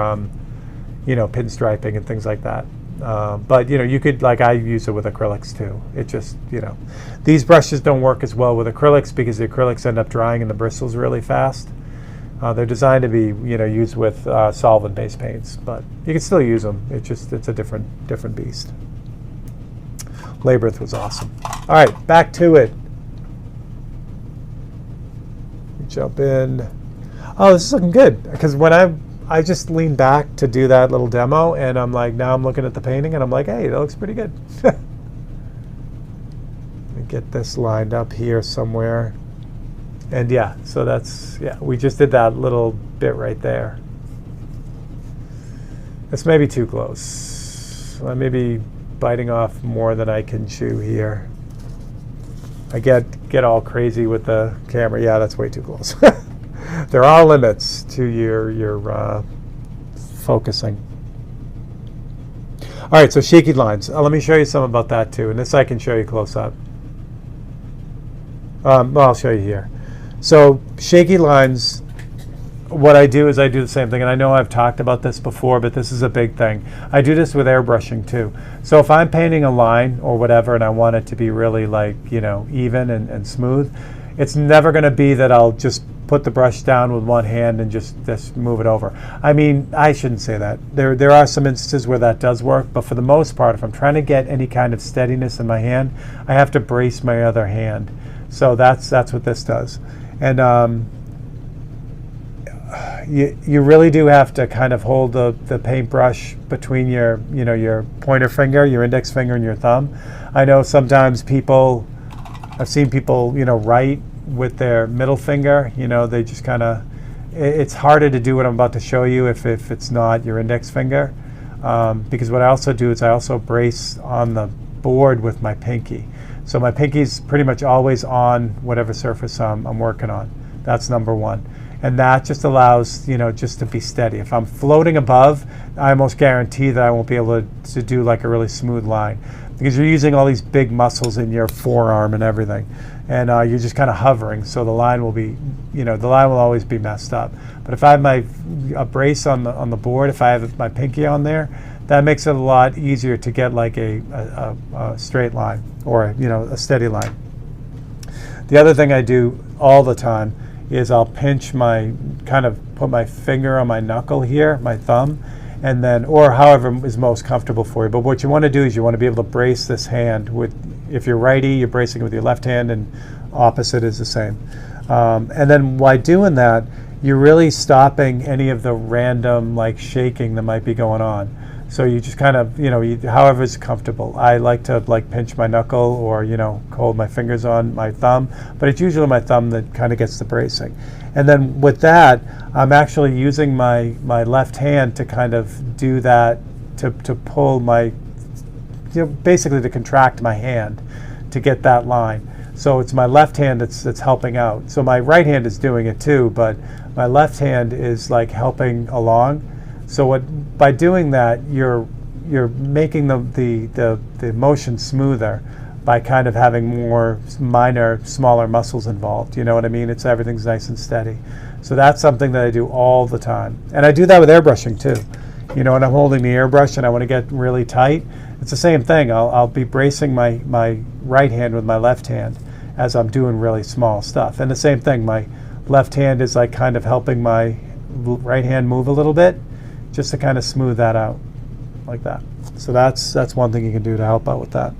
pinstriping and things like that. But you could, I use it with acrylics too. It just these brushes don't work as well with acrylics because the acrylics end up drying in the bristles really fast. They're designed to be used with solvent-based paints, but you can still use them. It's a different beast. Labyrinth was awesome. All right, back to it. Jump in. Oh, this is looking good because when I just leaned back to do that little demo, and I'm like, now I'm looking at the painting, and I'm like, hey, that looks pretty good. Let me get this lined up here somewhere. And yeah, so we just did that little bit right there. This may be too close. I may be biting off more than I can chew here. I get all crazy with the camera. Yeah, that's way too close. There are limits to your focusing. All right, so shaky lines. Let me show you some about that too, and this I can show you close up. Well, I'll show you here. So shaky lines, what I do is I do the same thing, and I know I've talked about this before, but this is a big thing. I do this with airbrushing too. So if I'm painting a line or whatever and I want it to be really even and smooth, it's never going to be that I'll just put the brush down with one hand and just move it over. I mean, I shouldn't say that. There are some instances where that does work, but for the most part, if I'm trying to get any kind of steadiness in my hand, I have to brace my other hand. So that's what this does. And you really do have to kind of hold the paintbrush between your pointer finger, your index finger, and your thumb. I know sometimes I've seen people write with their middle finger. They just kind of, it's harder to do what I'm about to show you if it's not your index finger. Because what I also do is I also brace on the board with my pinky. So my pinky's pretty much always on whatever surface I'm working on. That's number one. And that just allows, just to be steady. If I'm floating above, I almost guarantee that I won't be able to do like a really smooth line because you're using all these big muscles in your forearm and everything. And you're just kind of hovering, so the line will be, the line will always be messed up. But if I have a brace on the board, if I have my pinky on there, that makes it a lot easier to get like a straight line, or a steady line. The other thing I do all the time is I'll pinch kind of put my finger on my knuckle here, my thumb, and then, or however is most comfortable for you. But what you want to do is you want to be able to brace this hand with, if you're righty, you're bracing it with your left hand, and opposite is the same. And then by doing that, you're really stopping any of the random like shaking that might be going on. So you just kind of, however is comfortable. I like to like pinch my knuckle, or, hold my fingers on my thumb, but it's usually my thumb that kind of gets the bracing. And then with that, I'm actually using my left hand to kind of do that, to pull my, basically to contract my hand to get that line. So it's my left hand that's helping out. So my right hand is doing it too, but my left hand is like helping along. So by doing that, you're making the motion smoother by kind of having more minor, smaller muscles involved. You know what I mean? Everything's nice and steady. So that's something that I do all the time. And I do that with airbrushing too. When I'm holding the airbrush and I want to get really tight, it's the same thing. I'll be bracing my right hand with my left hand as I'm doing really small stuff. And the same thing, my left hand is like kind of helping my right hand move a little bit, just to kind of smooth that out like that. So that's one thing you can do to help out with that.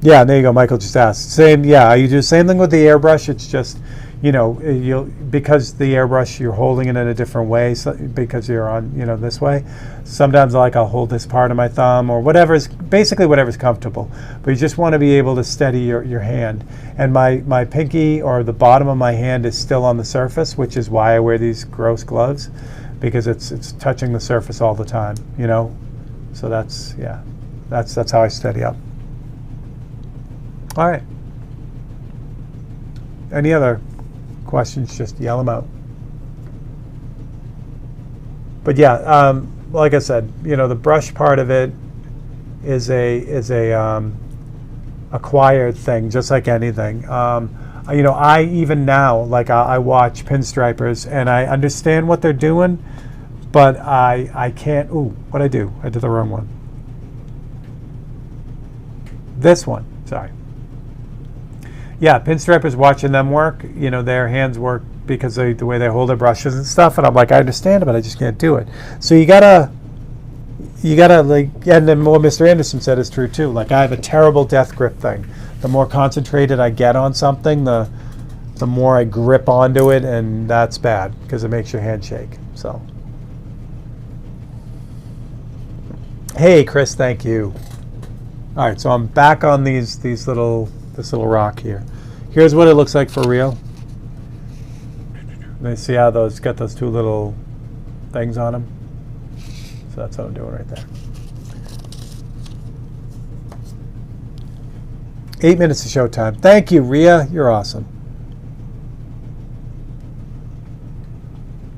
Yeah, there you go. Michael just asked. Same, yeah, you do the same thing with the airbrush. It's just, because the airbrush, you're holding it in a different way, so, because you're on, this way. Sometimes I'll hold this part of my thumb, or basically whatever's comfortable. But you just want to be able to steady your hand. And my pinky, or the bottom of my hand, is still on the surface, which is why I wear these gross gloves, because it's touching the surface all the time, So that's how I steady up. All right. Any other questions? Just yell them out. But yeah, like I said, the brush part of it is a acquired thing, just like anything. I even now, like I watch pinstripers and I understand what they're doing, but I can't. Ooh, what'd I do? I did the wrong one. This one, sorry. Yeah, pinstripers, watching them work, their hands work because of the way they hold their brushes and stuff, and I'm like, I understand it, but I just can't do it. So you gotta like, and then what Mr. Anderson said is true too. Like, I have a terrible death grip thing. The more concentrated I get on something, the more I grip onto it, and that's bad because it makes your hand shake. So, hey Chris, thank you. All right, so I'm back on this little rock here. Here's what it looks like for real. You see how got those two little things on them? So that's what I'm doing right there. 8 minutes of showtime. Thank you, Rhea. You're awesome.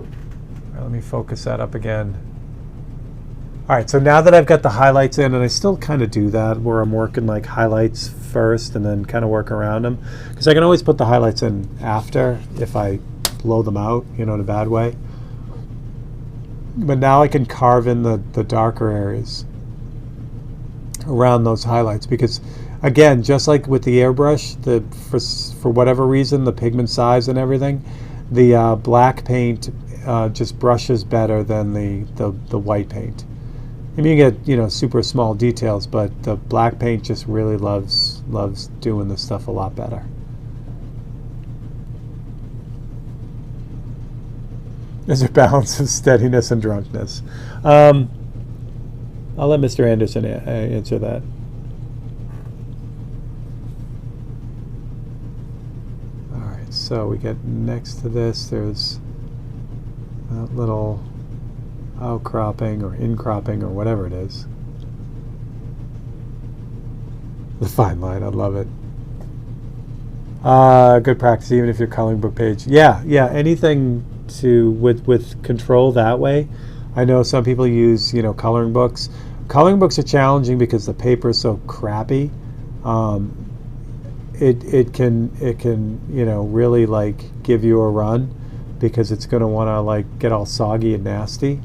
All right, let me focus that up again. All right, so now that I've got the highlights in, and I still kind of do that where I'm working like highlights first and then kind of work around them, because I can always put the highlights in after if I blow them out, in a bad way. But now I can carve in the darker areas around those highlights, because again, just like with the airbrush, for whatever reason, the pigment size and everything, the black paint just brushes better than the white paint. I mean, you get super small details, but the black paint just really loves doing this stuff a lot better. There's a balance of steadiness and drunkenness. I'll let Mr. Anderson answer that. All right, so we get next to this, there's that little outcropping or incropping or whatever it is. The fine line, I love it. Good practice, even if you're coloring book page. Yeah, anything with control that way. I know some people use coloring books. Coloring books are challenging because the paper is so crappy. It can really like give you a run. because it's going to want to like get all soggy and nasty.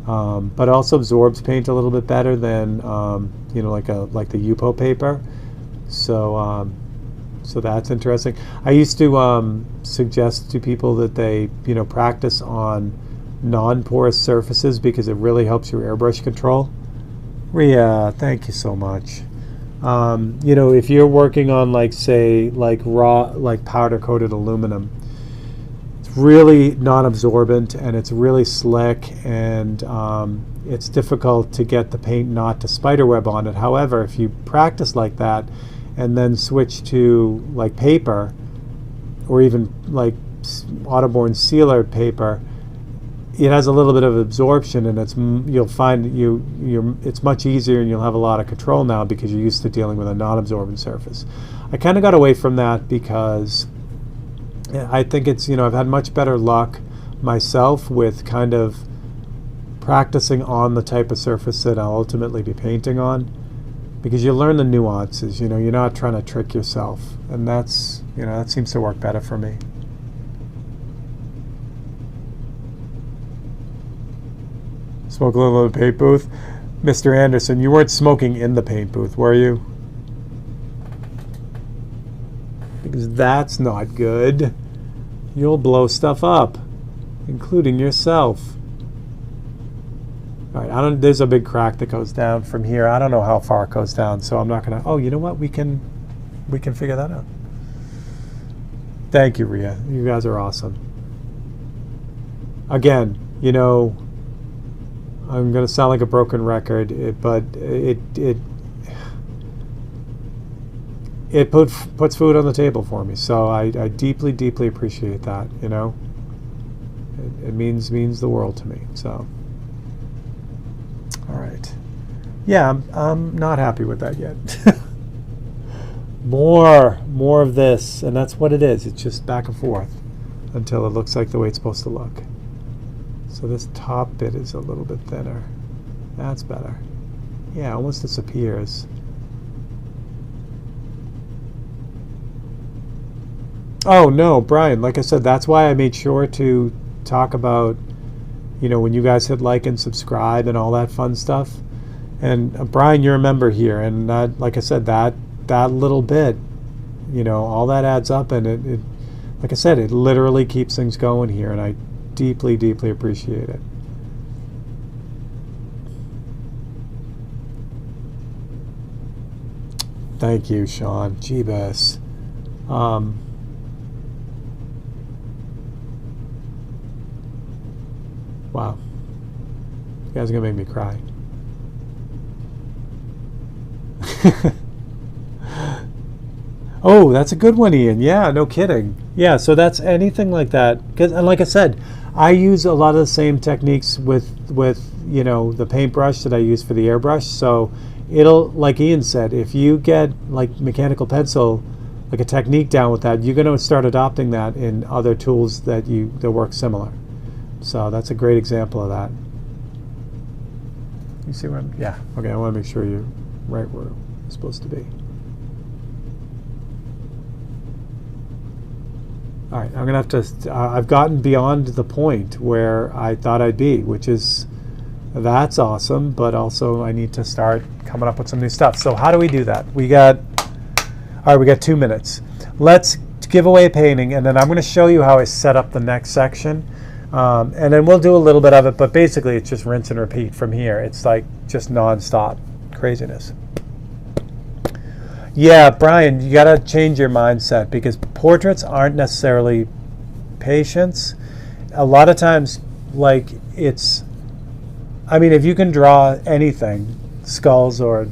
But it also absorbs paint a little bit better than like the Yupo paper. So so that's interesting. I used to suggest to people that they practice on non-porous surfaces because it really helps your airbrush control. Ria, thank you so much. If you're working on like raw, like powder coated aluminum, it's really non-absorbent and it's really slick, and it's difficult to get the paint not to spiderweb on it. However, if you practice like that and then switch to like paper or even like Autoborn sealer paper, it has a little bit of absorption, and you'll find it's much easier, and you'll have a lot of control now because you're used to dealing with a non-absorbent surface. I kind of got away from that because I think it's I've had much better luck myself with kind of practicing on the type of surface that I'll ultimately be painting on, because you learn the nuances. You're not trying to trick yourself, and that's that seems to work better for me. Smoke a little in the paint booth. Mr. Anderson, you weren't smoking in the paint booth, were you? Because that's not good. You'll blow stuff up, including yourself. All right, there's a big crack that goes down from here. I don't know how far it goes down, so I'm not gonna. Oh, you know what? We can figure that out. Thank you, Ria. You guys are awesome. Again, I'm going to sound like a broken record, but it puts food on the table for me. So I deeply, deeply appreciate that. It means the world to me. So, all right, yeah, I'm not happy with that yet. more of this, and that's what it is. It's just back and forth until it looks like the way it's supposed to look. So this top bit is a little bit thinner. That's better. Yeah, almost disappears. Oh no, Brian, like I said, that's why I made sure to talk about, when you guys hit like and subscribe and all that fun stuff. And Brian, you're a member here, and that, like I said, that little bit, all that adds up, and it like I said, it literally keeps things going here, and I deeply, deeply appreciate it. Thank you, Sean. Jeebus. Wow. You guys are going to make me cry. Oh, that's a good one, Ian. Yeah, no kidding. Yeah, so that's anything like that. And like I said, I use a lot of the same techniques with the paintbrush that I use for the airbrush. So it'll, like Ian said, if you get like mechanical pencil, like a technique down with that, you're going to start adopting that in other tools that work similar. So that's a great example of that. You see where I'm? Yeah. Okay. I want to make sure you're right where you're supposed to be. All right, I'm gonna have to. I've gotten beyond the point where I thought I'd be, which is that's awesome. But also, I need to start coming up with some new stuff. So how do we do that? We got 2 minutes. Let's give away a painting, and then I'm going to show you how I set up the next section, and then we'll do a little bit of it. But basically, it's just rinse and repeat from here. It's like just nonstop craziness. Yeah, Brian, you got to change your mindset, because portraits aren't necessarily patients. A lot of times, like if you can draw anything, skulls or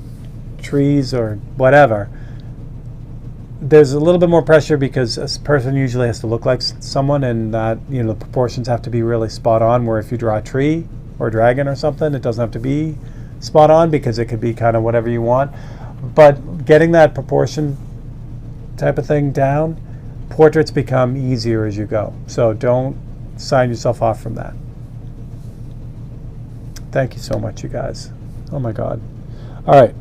trees or whatever, there's a little bit more pressure because a person usually has to look like someone, and that, the proportions have to be really spot on, where if you draw a tree or a dragon or something, it doesn't have to be spot on because it could be kind of whatever you want. But getting that proportion type of thing down, portraits become easier as you go. So don't sign yourself off from that. Thank you so much, you guys. Oh my God. All right,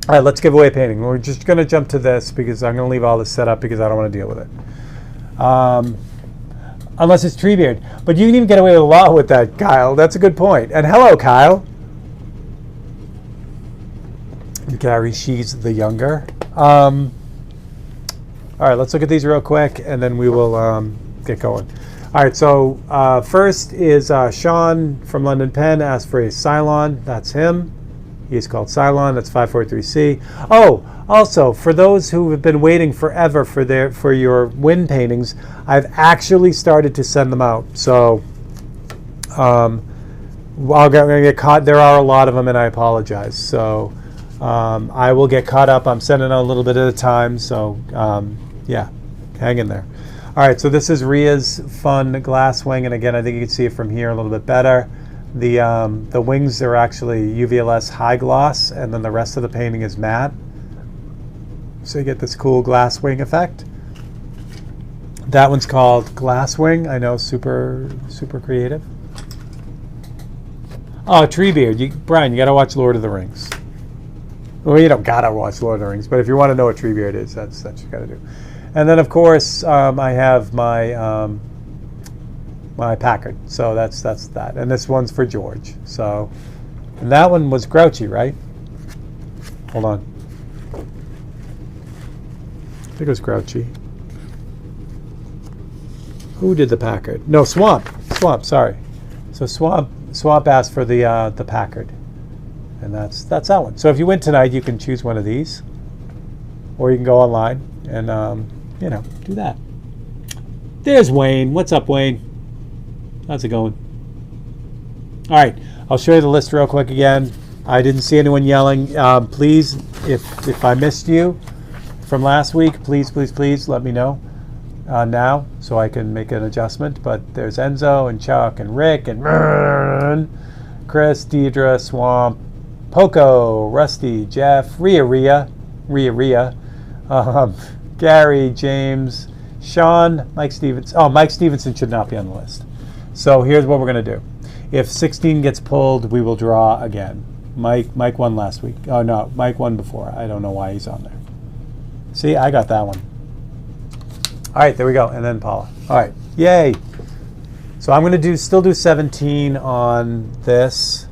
let's give away a painting. We're just going to jump to this because I'm going to leave all this set up because I don't want to deal with it. Unless it's Treebeard. But you can even get away with a lot with that, Kyle. That's a good point. And hello, Kyle. Gary, she's the younger. All right, let's look at these real quick, and then we will get going. All right, so first is Sean from London Pen asked for a Cylon. That's him. He's called Cylon. That's 543C. Oh, also, for those who have been waiting forever for your wind paintings, I've actually started to send them out. So I'm gonna get caught. There are a lot of them, and I apologize. So I will get caught up. I'm sending out a little bit at a time. So yeah, hang in there. All right, so this is Ria's fun glass wing, and again, I think you can see it from here a little bit better. The wings are actually UVLS high gloss, and then the rest of the painting is matte. So you get this cool glass wing effect. That one's called Glass Wing. I know, super creative. Oh, Treebeard. Brian, you got to watch Lord of the Rings. Well, you don't got to watch Lord of the Rings, but if you want to know what Treebeard is, that's what you got to do. And then, of course, I have my my Packard. So that's that. And this one's for George. So, and that one was Grouchy, right? Hold on. I think it was Grouchy. Who did the Packard? No, Swamp. Sorry. So Swamp asked for the Packard, and that's that one. So if you win tonight, you can choose one of these, or you can go online and do that. There's Wayne. What's up, Wayne? How's it going? All right, I'll show you the list real quick again. I didn't see anyone yelling. Please, if I missed you from last week, please let me know now so I can make an adjustment. But there's Enzo and Chuck and Rick and Chris, Deidre, Swamp, Poco, Rusty, Jeff, Ria, Gary, James, Sean, Mike Stevenson. Oh, Mike Stevenson should not be on the list. So here's what we're going to do. If 16 gets pulled, we will draw again. Mike won last week. Oh, no, Mike won before. I don't know why he's on there. See, I got that one. All right, there we go. And then Paula. All right, yay. So I'm going to still do 17 on this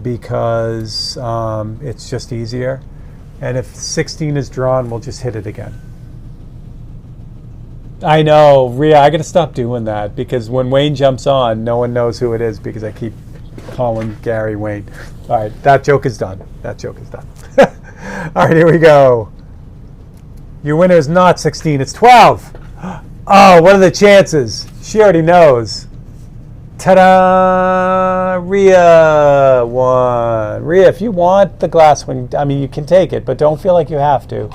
because it's just easier. And if 16 is drawn, we'll just hit it again. I know, Rhea, I got to stop doing that because when Wayne jumps on, no one knows who it is because I keep calling Gary Wayne. All right, that joke is done. All right, here we go. Your winner is not 16, it's 12. Oh, what are the chances? She already knows. Ta-da! Rhea won. Rhea, if you want the glass wing, I mean, you can take it, but don't feel like you have to.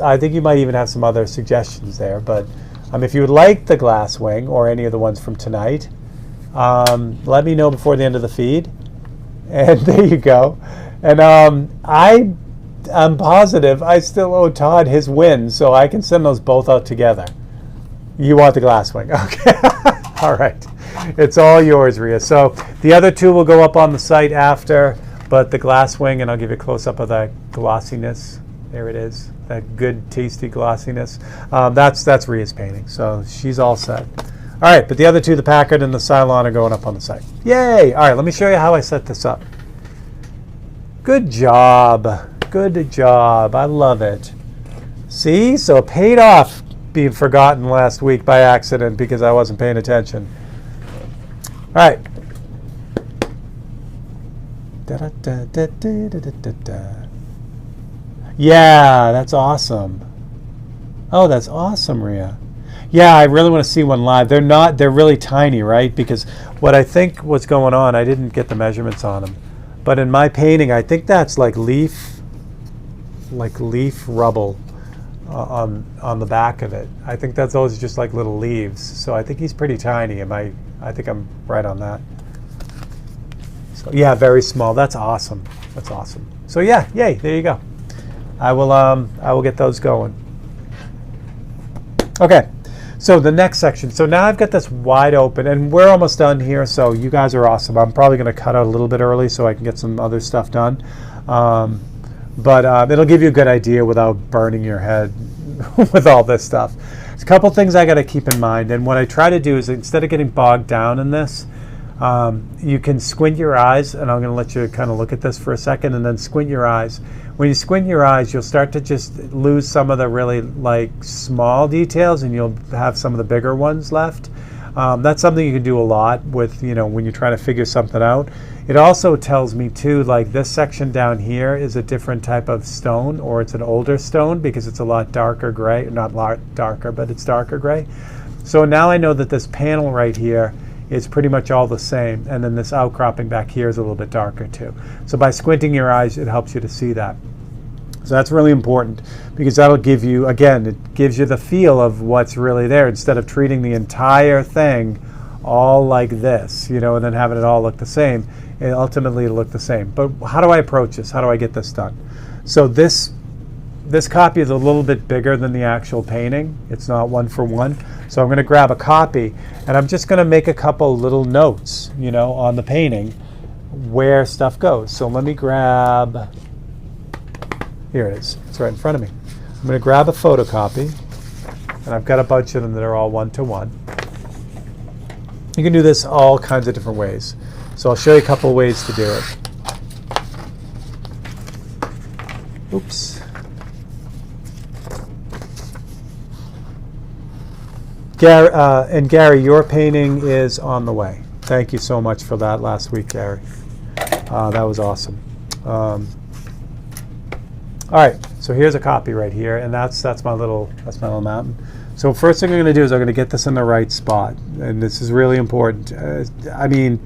I think you might even have some other suggestions there, but if you would like the glass wing or any of the ones from tonight, let me know before the end of the feed. And there you go. And I'm positive I still owe Todd his win, so I can send those both out together. You want the glass wing? Okay. All right. It's all yours, Rhea. So the other two will go up on the site after, but the glass wing, and I'll give you a close-up of that glossiness. There it is, that good, tasty glossiness. That's Rhea's painting, so she's all set. All right, but the other two, the Packard and the Cylon, are going up on the site. Yay! All right, let me show you how I set this up. Good job. I love it. See, so it paid off being forgotten last week by accident because I wasn't paying attention. All right. Yeah, that's awesome. Oh, that's awesome, Rhea. Yeah, I really want to see one live. They're really tiny, right? Because what I think was going on, I didn't get the measurements on them. But in my painting, I think that's like leaf rubble on the back of it. I think that's those just like little leaves. So I think he's pretty tiny. I think I'm right on that. So yeah, very small. That's awesome. So yeah, yay, there you go. I will get those going. Okay, so the next section. So now I've got this wide open, and we're almost done here, so you guys are awesome. I'm probably going to cut out a little bit early so I can get some other stuff done. But it'll give you a good idea without burning your head with all this stuff. There's a couple things I got to keep in mind, and what I try to do is, instead of getting bogged down in this, you can squint your eyes, and I'm going to let you kind of look at this for a second, and then squint your eyes. When you squint your eyes, you'll start to just lose some of the really like small details, and you'll have some of the bigger ones left. That's something you can do a lot with, when you're trying to figure something out. It also tells me too, like this section down here is a different type of stone, or it's an older stone because it's a lot darker gray. Not a lot darker, but it's darker gray. So now I know that this panel right here is pretty much all the same, and then this outcropping back here is a little bit darker too. So by squinting your eyes, it helps you to see that. So that's really important, because that'll give you, again, it gives you the feel of what's really there, instead of treating the entire thing all like this, and then having it all look the same. And ultimately it'll look the same. But how do I approach this? How do I get this done? So this copy is a little bit bigger than the actual painting. It's not one for one. So I'm going to grab a copy, and I'm just going to make a couple little notes, on the painting where stuff goes. So let me grab, here it is. It's right in front of me. I'm going to grab a photocopy, and I've got a bunch of them that are all one-to-one. You can do this all kinds of different ways. So I'll show you a couple ways to do it. Oops. Gary, your painting is on the way. Thank you so much for that last week, Gary. That was awesome. All right, so here's a copy right here, and that's my little mountain. So first thing I'm going to do is I'm going to get this in the right spot, and this is really important. I mean,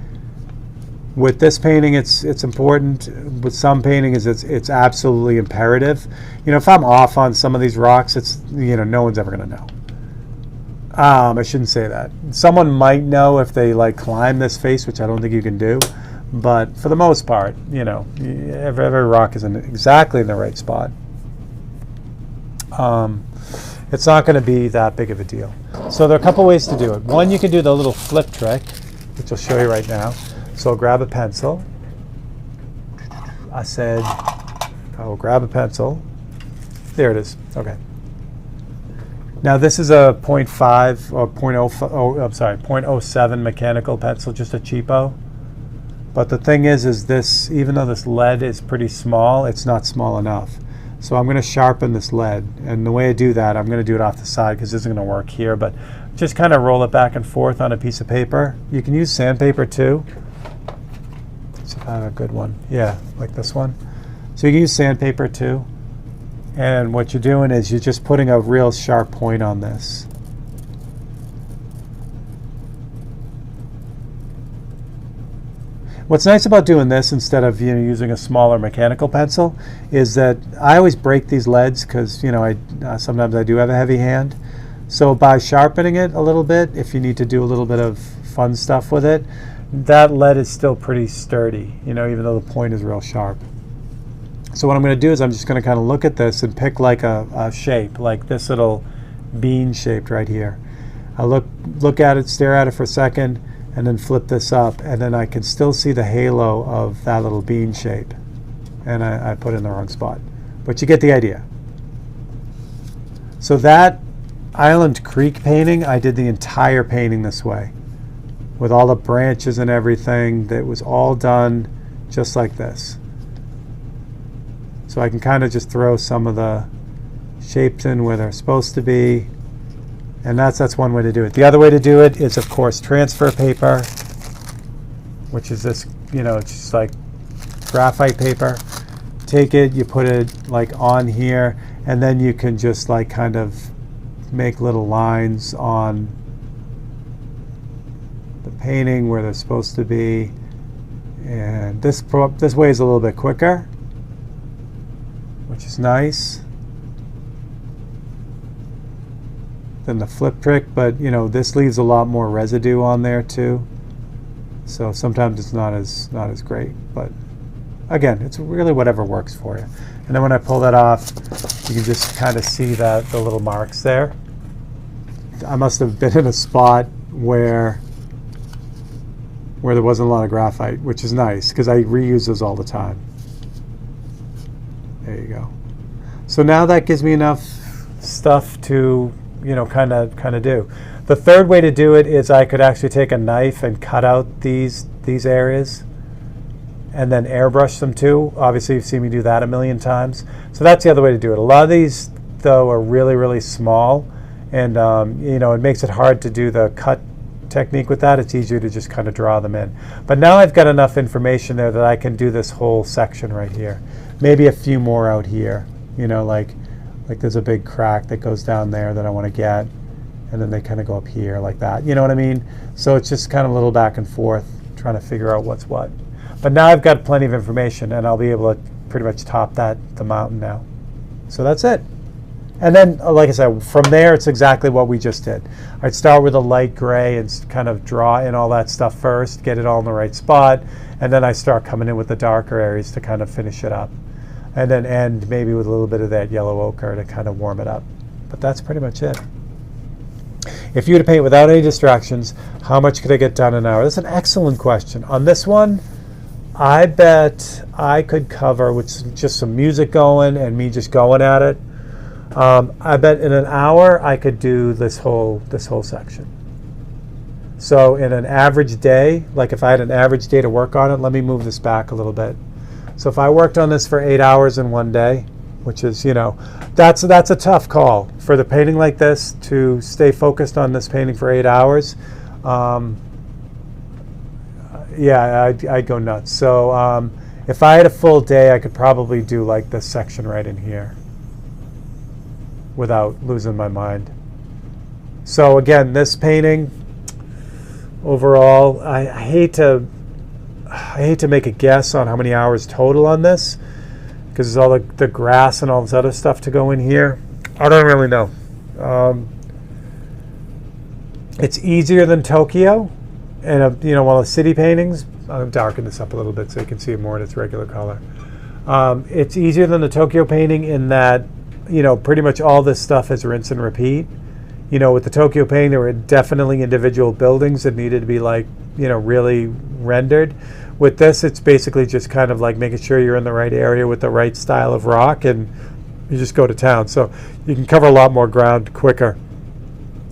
with this painting, it's important. With some paintings, it's absolutely imperative. If I'm off on some of these rocks, it's no one's ever going to know. I shouldn't say that. Someone might know if they like climb this face, which I don't think you can do. But for the most part, every rock is exactly in the right spot. It's not going to be that big of a deal. So there are a couple ways to do it. One, you can do the little flip trick, which I'll show you right now. So I'll grab a pencil. I said, I will grab a pencil. There it is. Okay. Now this is a 0.5 or 0.07 mechanical pencil, just a cheapo. But the thing is this, even though this lead is pretty small, it's not small enough. So I'm going to sharpen this lead, and the way I do that, I'm going to do it off the side because this isn't going to work here, but just kind of roll it back and forth on a piece of paper. You can use sandpaper too. Let's see if I have a good one. Yeah, like this one. So you can use sandpaper too. And what you're doing is you're just putting a real sharp point on this. What's nice about doing this instead of using a smaller mechanical pencil is that I always break these leads because sometimes I do have a heavy hand. So by sharpening it a little bit, if you need to do a little bit of fun stuff with it, that lead is still pretty sturdy, even though the point is real sharp. So what I'm going to do is I'm just going to kind of look at this and pick like a shape, like this little bean shaped right here. I look at it, stare at it for a second, and then flip this up, and then I can still see the halo of that little bean shape. And I put it in the wrong spot. But you get the idea. So that Island Creek painting, I did the entire painting this way, with all the branches and everything. That was all done just like this. So I can kind of just throw some of the shapes in where they're supposed to be. And that's one way to do it. The other way to do it is, of course, transfer paper, which is this, it's just like graphite paper. Take it, you put it like on here, and then you can just like kind of make little lines on the painting where they're supposed to be. And this way is a little bit quicker, which is nice, than the flip trick, but this leaves a lot more residue on there too. So sometimes it's not as great, but again, it's really whatever works for you. And then when I pull that off, you can just kind of see the little marks there. I must have been in a spot where there wasn't a lot of graphite, which is nice because I reuse those all the time. There you go. So now that gives me enough stuff to, kind of do. The third way to do it is I could actually take a knife and cut out these areas and then airbrush them too. Obviously, you've seen me do that a million times. So that's the other way to do it. A lot of these, though, are really, really small, and it makes it hard to do the cut technique with that. It's easier to just kind of draw them in. But now I've got enough information there that I can do this whole section right here. Maybe a few more out here, like there's a big crack that goes down there that I want to get, and then they kind of go up here like that. You know what I mean? So it's just kind of a little back and forth trying to figure out what's what. But now I've got plenty of information, and I'll be able to pretty much top the mountain now. So that's it. And then, like I said, from there, it's exactly what we just did. I'd start with a light gray and kind of draw in all that stuff first, get it all in the right spot, and then I start coming in with the darker areas to kind of finish it up. And then end maybe with a little bit of that yellow ochre to kind of warm it up. But that's pretty much it. If you were to paint without any distractions, how much could I get done in an hour? That's an excellent question. On this one, I bet I could cover, with just some music going and me just going at it, I bet in an hour I could do this whole section. So in an average day, like if I had an average day to work on it, let me move this back a little bit. So if I worked on this for 8 hours in one day, which is, that's a tough call for the painting like this, to stay focused on this painting for 8 hours. I'd go nuts. So if I had a full day, I could probably do like this section right in here without losing my mind. So again, this painting overall, I hate to make a guess on how many hours total on this, because there's all the grass and all this other stuff to go in here. I don't really know. It's easier than Tokyo, and one of the city paintings. I'll darken this up a little bit so you can see it more in its regular color. It's easier than the Tokyo painting in that, pretty much all this stuff is rinse and repeat. With the Tokyo painting, there were definitely individual buildings that needed to be really rendered. With this, it's basically just kind of like making sure you're in the right area with the right style of rock, and you just go to town. So you can cover a lot more ground quicker.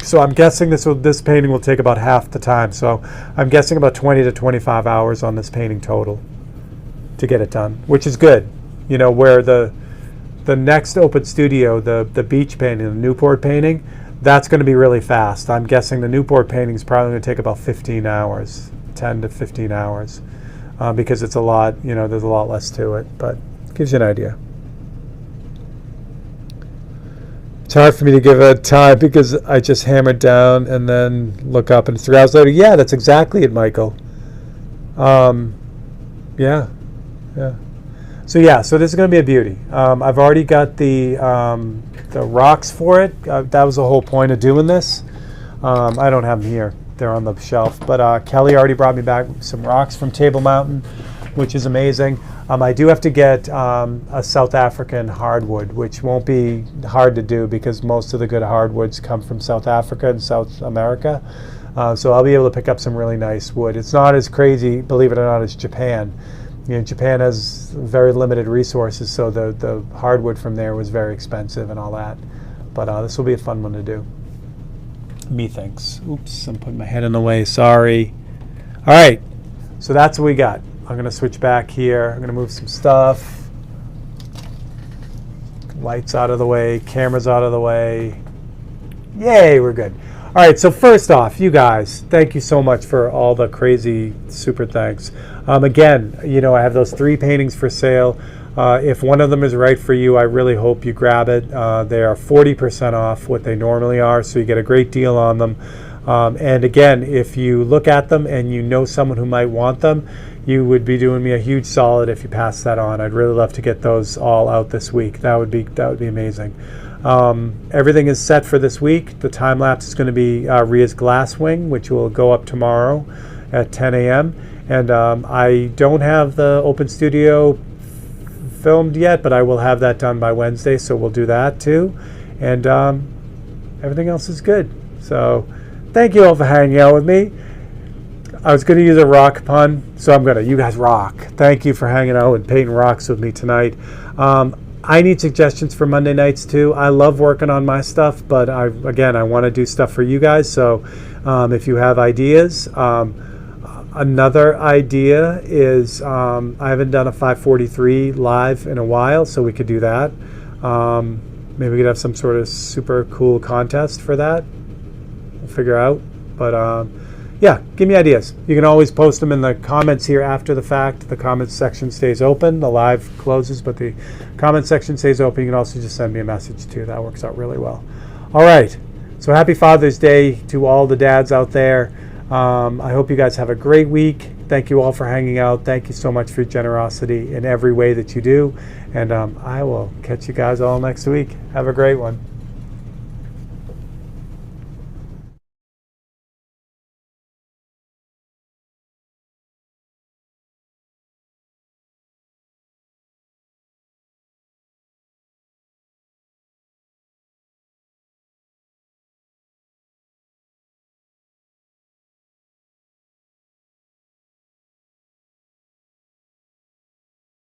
So I'm guessing this painting will take about half the time. So I'm guessing about 20 to 25 hours on this painting total to get it done, which is good. Where the next open studio, the beach painting, the Newport painting, that's going to be really fast. I'm guessing the Newport painting is probably going to take about 15 hours, 10 to 15 hours, because it's a lot, there's a lot less to it, but it gives you an idea. It's hard for me to give a time because I just hammered down and then look up and 3 hours later. Yeah, that's exactly it, Michael. Yeah. So this is going to be a beauty. I've already got the rocks for it. That was the whole point of doing this. I don't have them here. They're on the shelf. But Kelly already brought me back some rocks from Table Mountain, which is amazing. I do have to get a South African hardwood, which won't be hard to do because most of the good hardwoods come from South Africa and South America. So I'll be able to pick up some really nice wood. It's not as crazy, believe it or not, as Japan. Japan has very limited resources, so the hardwood from there was very expensive and all that. But this will be a fun one to do. Methinks. Oops, I'm putting my head in the way. Sorry. All right, so that's what we got. I'm going to switch back here. I'm going to move some stuff. Lights out of the way, cameras out of the way. Yay, we're good. All right, so first off, you guys, thank you so much for all the crazy super thanks. Again, I have those 3 paintings for sale. If one of them is right for you, I really hope you grab it. They are 40% off what they normally are, so you get a great deal on them. And again, if you look at them and you know someone who might want them, you would be doing me a huge solid if you pass that on. I'd really love to get those all out this week. That would be amazing. Everything is set for this week. The time lapse is going to be Ria's Glasswing, which will go up tomorrow at 10 a.m. And I don't have the open studio filmed yet, but I will have that done by Wednesday, so we'll do that too. And everything else is good. So thank you all for hanging out with me. I was going to use a rock pun, so I'm going to. You guys rock. Thank you for hanging out and painting rocks with me tonight. I need suggestions for Monday nights too. I love working on my stuff, but I want to do stuff for you guys. So if you have ideas, another idea is I haven't done a 543 live in a while, so we could do that. Maybe we could have some sort of super cool contest for that. We'll figure out. But yeah, give me ideas. You can always post them in the comments here after the fact. The comments section stays open. The live closes, but the comment section stays open. You can also just send me a message too. That works out really well. All right. So happy Father's Day to all the dads out there. I hope you guys have a great week. Thank you all for hanging out. Thank you so much for your generosity in every way that you do. And I will catch you guys all next week. Have a great one.